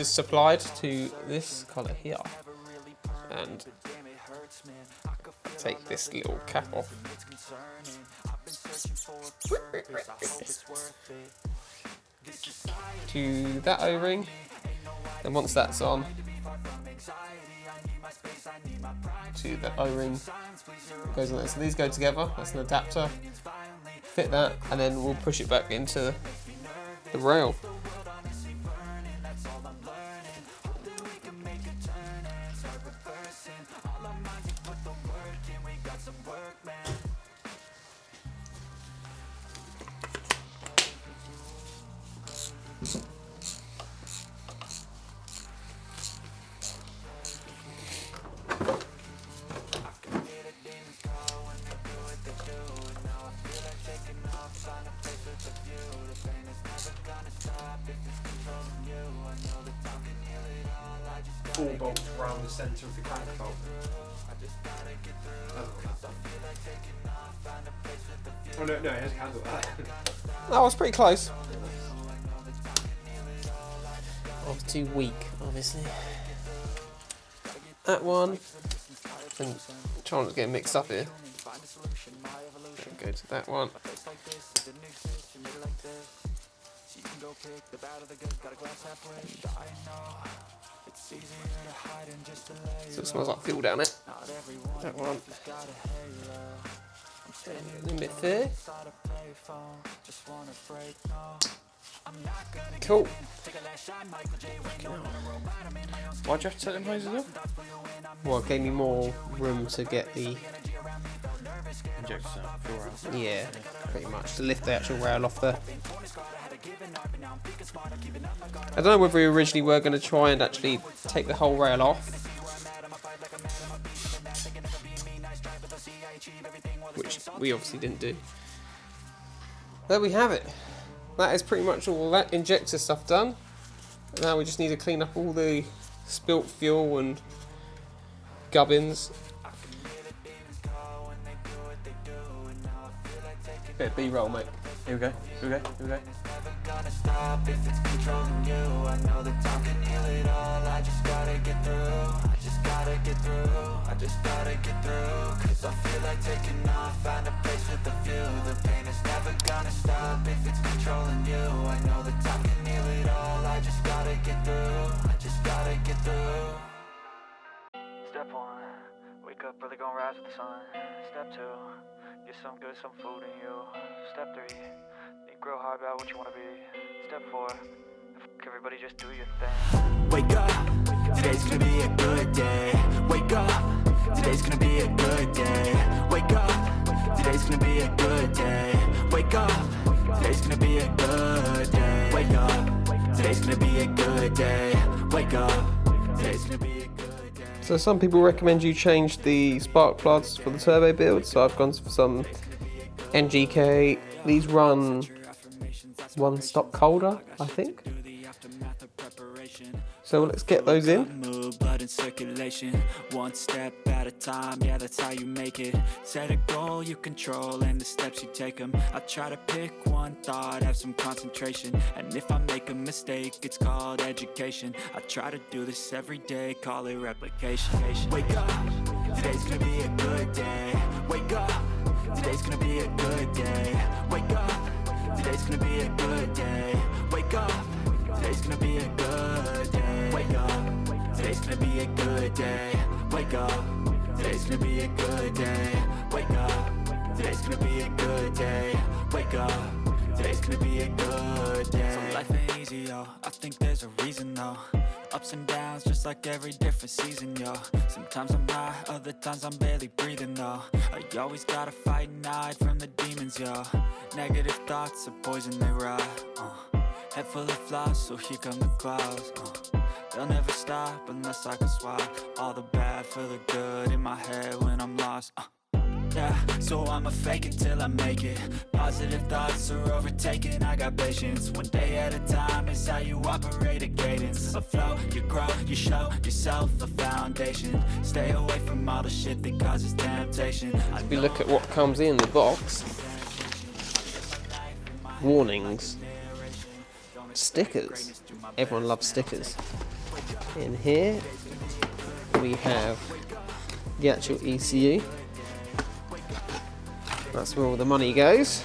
supplied to this colour here. And take this little cap off. To that O-ring. And once that's on, to the O-ring goes on there. So these go together, that's an adapter. Fit that, and then we'll push it back into the rail. Four bolts around the centre of the crank bolt. Oh no, it has a candle. That was pretty close. I was too weak, obviously. That one. And trying to get mixed up here. Go to that one. So it smells like fuel down it. That one. A little bit there. Cool. Why'd you have to take them hoses off? Well, it gave me more room to get the... Injector fuel rail. Yeah, pretty much. To lift the actual rail off there. I don't know whether we originally were going to try and actually take the whole rail off. Which we obviously didn't do. There we have it. That is pretty much all that injector stuff done. Now we just need to clean up all the spilt fuel and gubbins. Bit of B-roll, mate. Here we go, here we go, here we go. Gonna stop if it's controlling you. I know that time can heal it all. I just gotta get through. I just gotta get through. I just gotta get through. Cause I feel like taking off. Find a place with a view. The pain is never gonna stop if it's controlling you. I know that time can heal it all. I just gotta get through. I just gotta get through. Step 1, wake up early, gonna rise with the sun. Step 2, get some good, some food in you. Step 3, think real hard about what you wanna be. Step 4, fuck everybody, just do your thing. Wake up, today's gonna be a good day. Wake up, today's gonna be a good day. Wake up, today's gonna be a good day. Wake up, today's gonna be a good day. Wake up, today's gonna be a good day. Wake up, Today's gonna be a good day. So some people recommend you change the spark plugs for the turbo build, so I've gone for some NGK. These run one stop colder, I think. So let's get those in. Move, blood in circulation, one step at a time, yeah, that's how you make it. Set a goal you control and the steps you take them. I try to pick one thought, have some concentration, and if I make a mistake, it's called education. I try to do this every day, call it replication. Wake up, today's gonna be a good day. Wake up, today's gonna be a good day. Wake up, today's gonna be a good day. Wake up, today's gonna be a good day. Wake up, today's gonna be a good day. Wake up, today's gonna be a good day. Wake up, today's gonna be a good day. Wake up, today's gonna be a good day. So life ain't easy, yo, I think there's a reason though. Ups and downs, just like every different season, yo. Sometimes I'm high, other times I'm barely breathing, though. I always gotta fight and hide from the demons, yo. Negative thoughts are poison, they rot. Head full of flies, so here come the clouds. They'll never stop unless I can swap all the bad for the good in my head when I'm lost. Yeah, so I'ma fake it till I make it. Positive thoughts are overtaken, I got patience. One day at a time is how you operate a cadence. A flow, you grow, you show yourself a foundation. Stay away from all the shit that causes temptation. If we look at what comes in the box, warnings, stickers. Everyone loves stickers. In here we have the actual ECU. That's where all the money goes.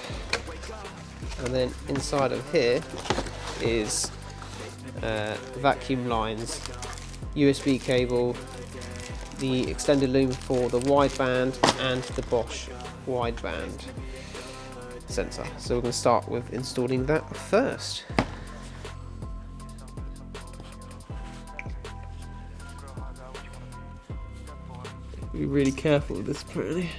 And then inside of here is vacuum lines, USB cable, the extended loom for the wideband and the Bosch wideband sensor. So we're going to start with installing that first. Be really careful with this apparently.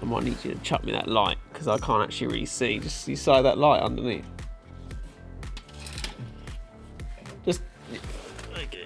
I might need you to chuck me that light because I can't actually really see. Just you saw that light underneath. Just okay.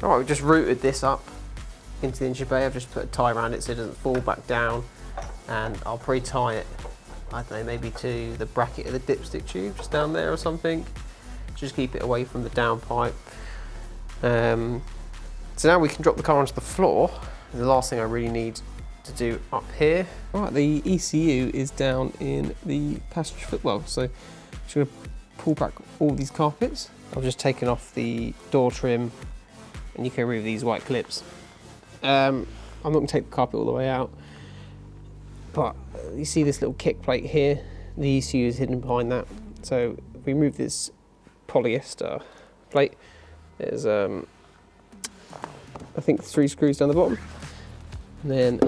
Alright, we've just routed this up into the engine bay. I've just put a tie around it so it doesn't fall back down, and I'll pre-tie it, I don't know, maybe to the bracket of the dipstick tube just down there or something. Just keep it away from the downpipe. So now we can drop the car onto the floor. The last thing I really need to do up here. All right, the ECU is down in the passenger footwell, so I'm just going to pull back all these carpets. I've just taken off the door trim, and you can remove these white clips. I'm not going to take the carpet all the way out, but you see this little kick plate here. The ECU is hidden behind that. So if we remove this polyester plate, there's I think 3 screws down the bottom, and then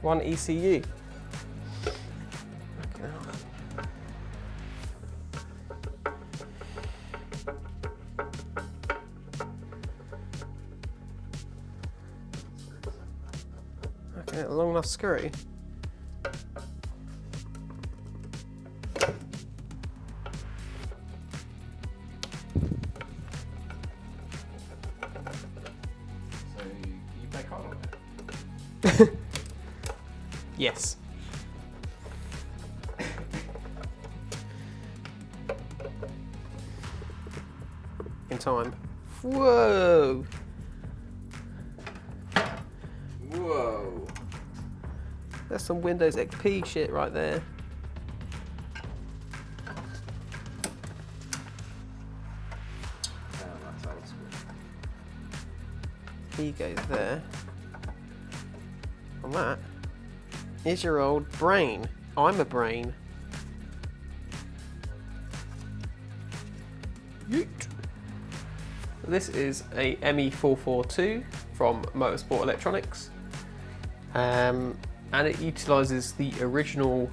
one ECU. Okay, a long enough screw. So you play card on it? Yes. In time. Whoa! Whoa. That's some Windows XP shit right there. That's old school. He goes there. On that is your old brain. I'm a brain. Yeet. This is a ME442 from Motorsport Electronics, and it utilises the original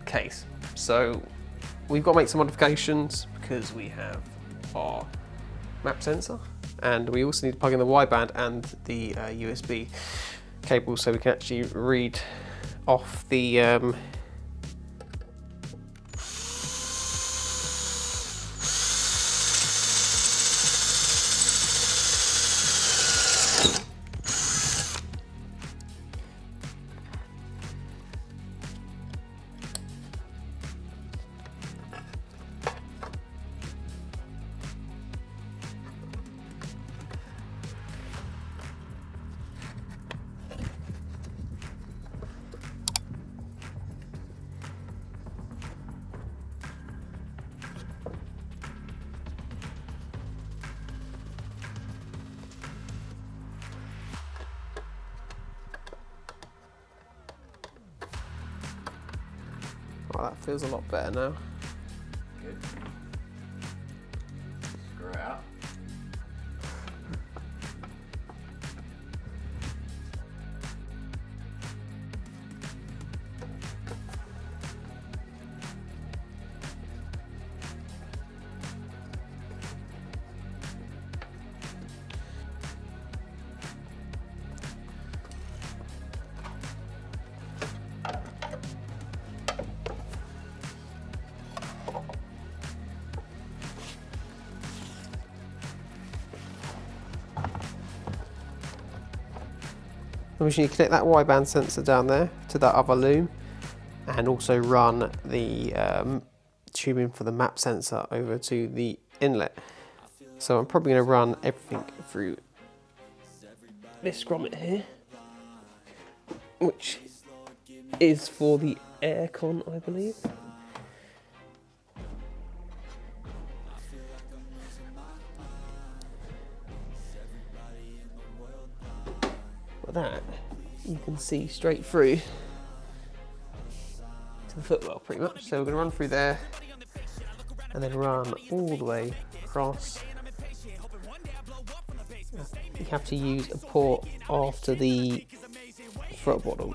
case. So we've got to make some modifications because we have our map sensor, and we also need to plug in the wideband and the USB cable so we can actually read off the oh, that feels a lot better now. Good. Screw it out. We should connect that wideband sensor down there to that other loom, and also run the tubing for the map sensor over to the inlet. So I'm probably going to run everything through this grommet here, which is for the aircon, I believe. But that you can see straight through to the footwell pretty much. So we're going to run through there and then run all the way across. You have to use a port after the throttle body.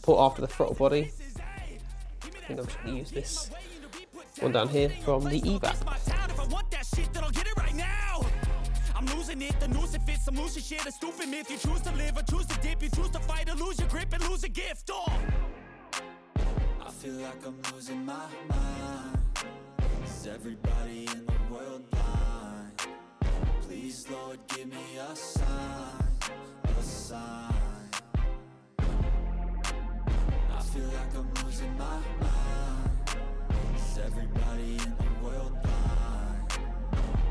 Port after the throttle body. I think I'm just going to use this one down here from the EVAP. I'm losing it, the noose it fits, I'm losing shit, a stupid myth. You choose to live or choose to dip, you choose to fight or lose your grip and lose a gift. Oh. I feel like I'm losing my mind. Is everybody in the world blind? Please, Lord, give me a sign, a sign. I feel like I'm losing my mind. Is everybody in the world blind?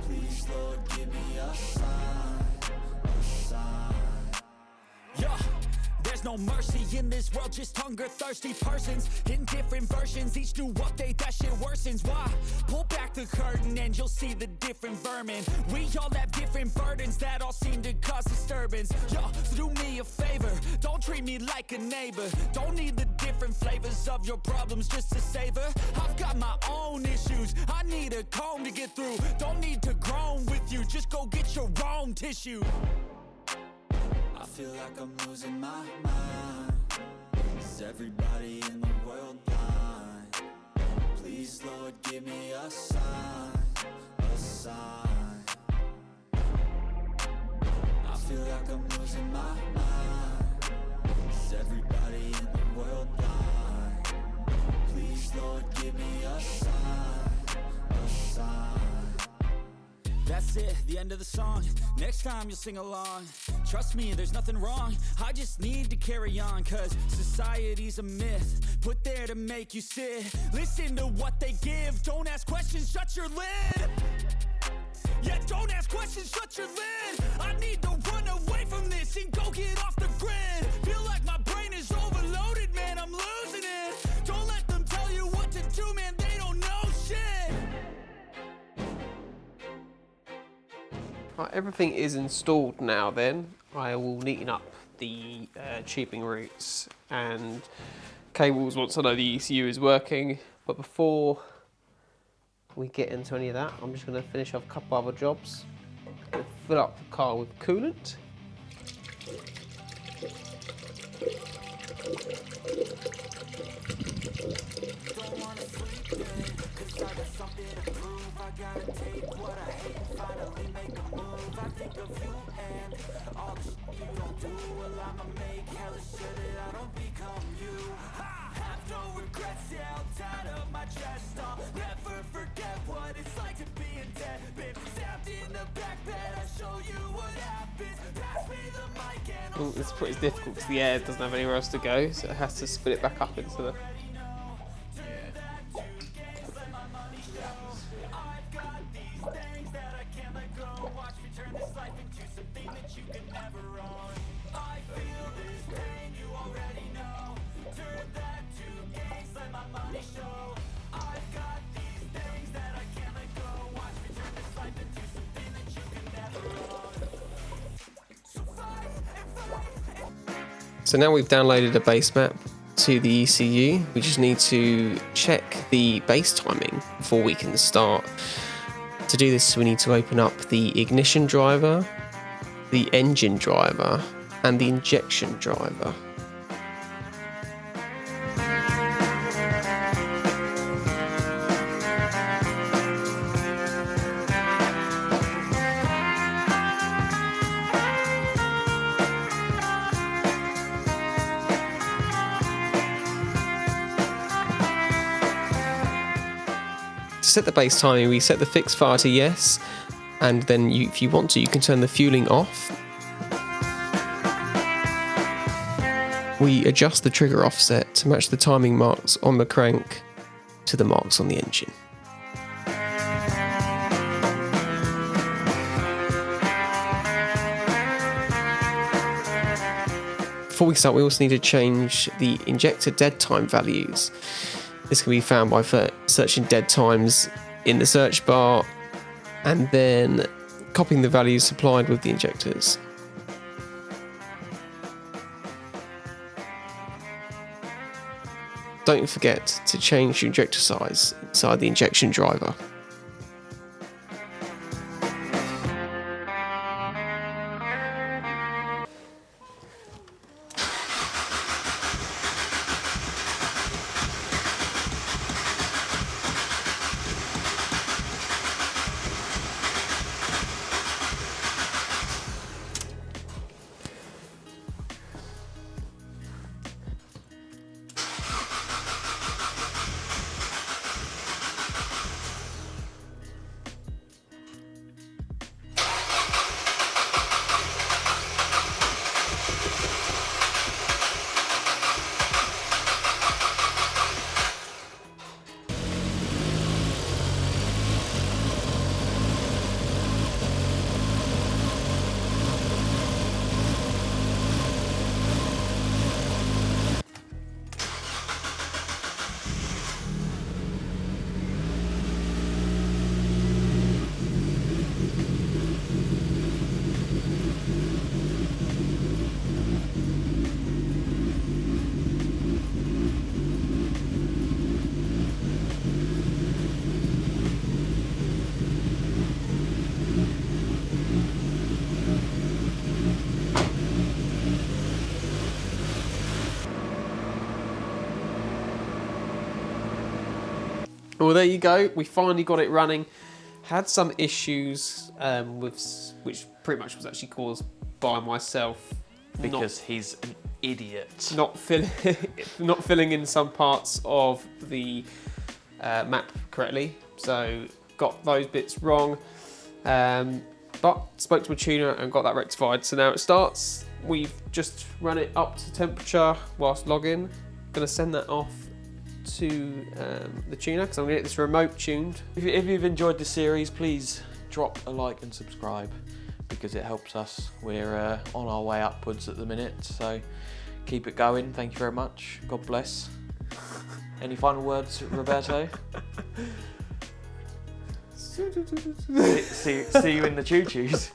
Please, Lord, give me a sign, a sign. Yeah. There's no mercy in this world, just hunger-thirsty persons in different versions. Each new update, that shit worsens. Why? Pull back the curtain and you'll see the different vermin. We all have different burdens that all seem to cause disturbance. Yo, so do me a favor, don't treat me like a neighbor. Don't need the different flavors of your problems just to savor. I've got my own issues, I need a comb to get through. Don't need to groan with you, just go get your own tissue. I feel like I'm losing my mind. Is everybody in the world blind? Please, Lord, give me a sign, a sign. I feel like I'm losing my mind. Is everybody in the world blind? Please, Lord, give me a sign, a sign. That's it, the end of the song. Next time you'll sing along. Trust me, there's nothing wrong. I just need to carry on, cause society's a myth put there to make you sit. Listen to what they give. Don't ask questions, shut your lid. Yeah, don't ask questions, shut your lid. I need to run away from this and go get off the grid. Feel like my brain is overloaded, man, I'm losing it. Don't let them tell you what to do, man, they don't know shit. Right, everything is installed now then. I will neaten up the tubing routes and cables once I know the ECU is working. But before we get into any of that, I'm just going to finish off a couple other jobs. We'll fill up the car with coolant. Well, it's pretty difficult because the air doesn't have anywhere else to go, so it has to spit it back up into the... So now we've downloaded a base map to the ECU, we just need to check the base timing before we can start. To do this, we need to open up the ignition driver, the engine driver, and the injection driver. To set the base timing, we set the fixed fire to yes, and then if you want to, you can turn the fueling off. We adjust the trigger offset to match the timing marks on the crank to the marks on the engine. Before we start, we also need to change the injector dead time values. This can be found by searching dead times in the search bar and then copying the values supplied with the injectors. Don't forget to change your injector size inside the injection driver. Well, there you go. We finally got it running. Had some issues which pretty much was actually caused by myself. Because he's an idiot. Not filling in some parts of the map correctly. So got those bits wrong. But spoke to my tuner and got that rectified. So now it starts. We've just run it up to temperature whilst logging. Going to send that off to the tuner because I'm going to get this remote tuned. If you've enjoyed the series, please drop a like and subscribe because it helps us. We're on our way upwards at the minute, so keep it going. Thank you very much. God bless. Any final words, Roberto? See you in the choo-choos.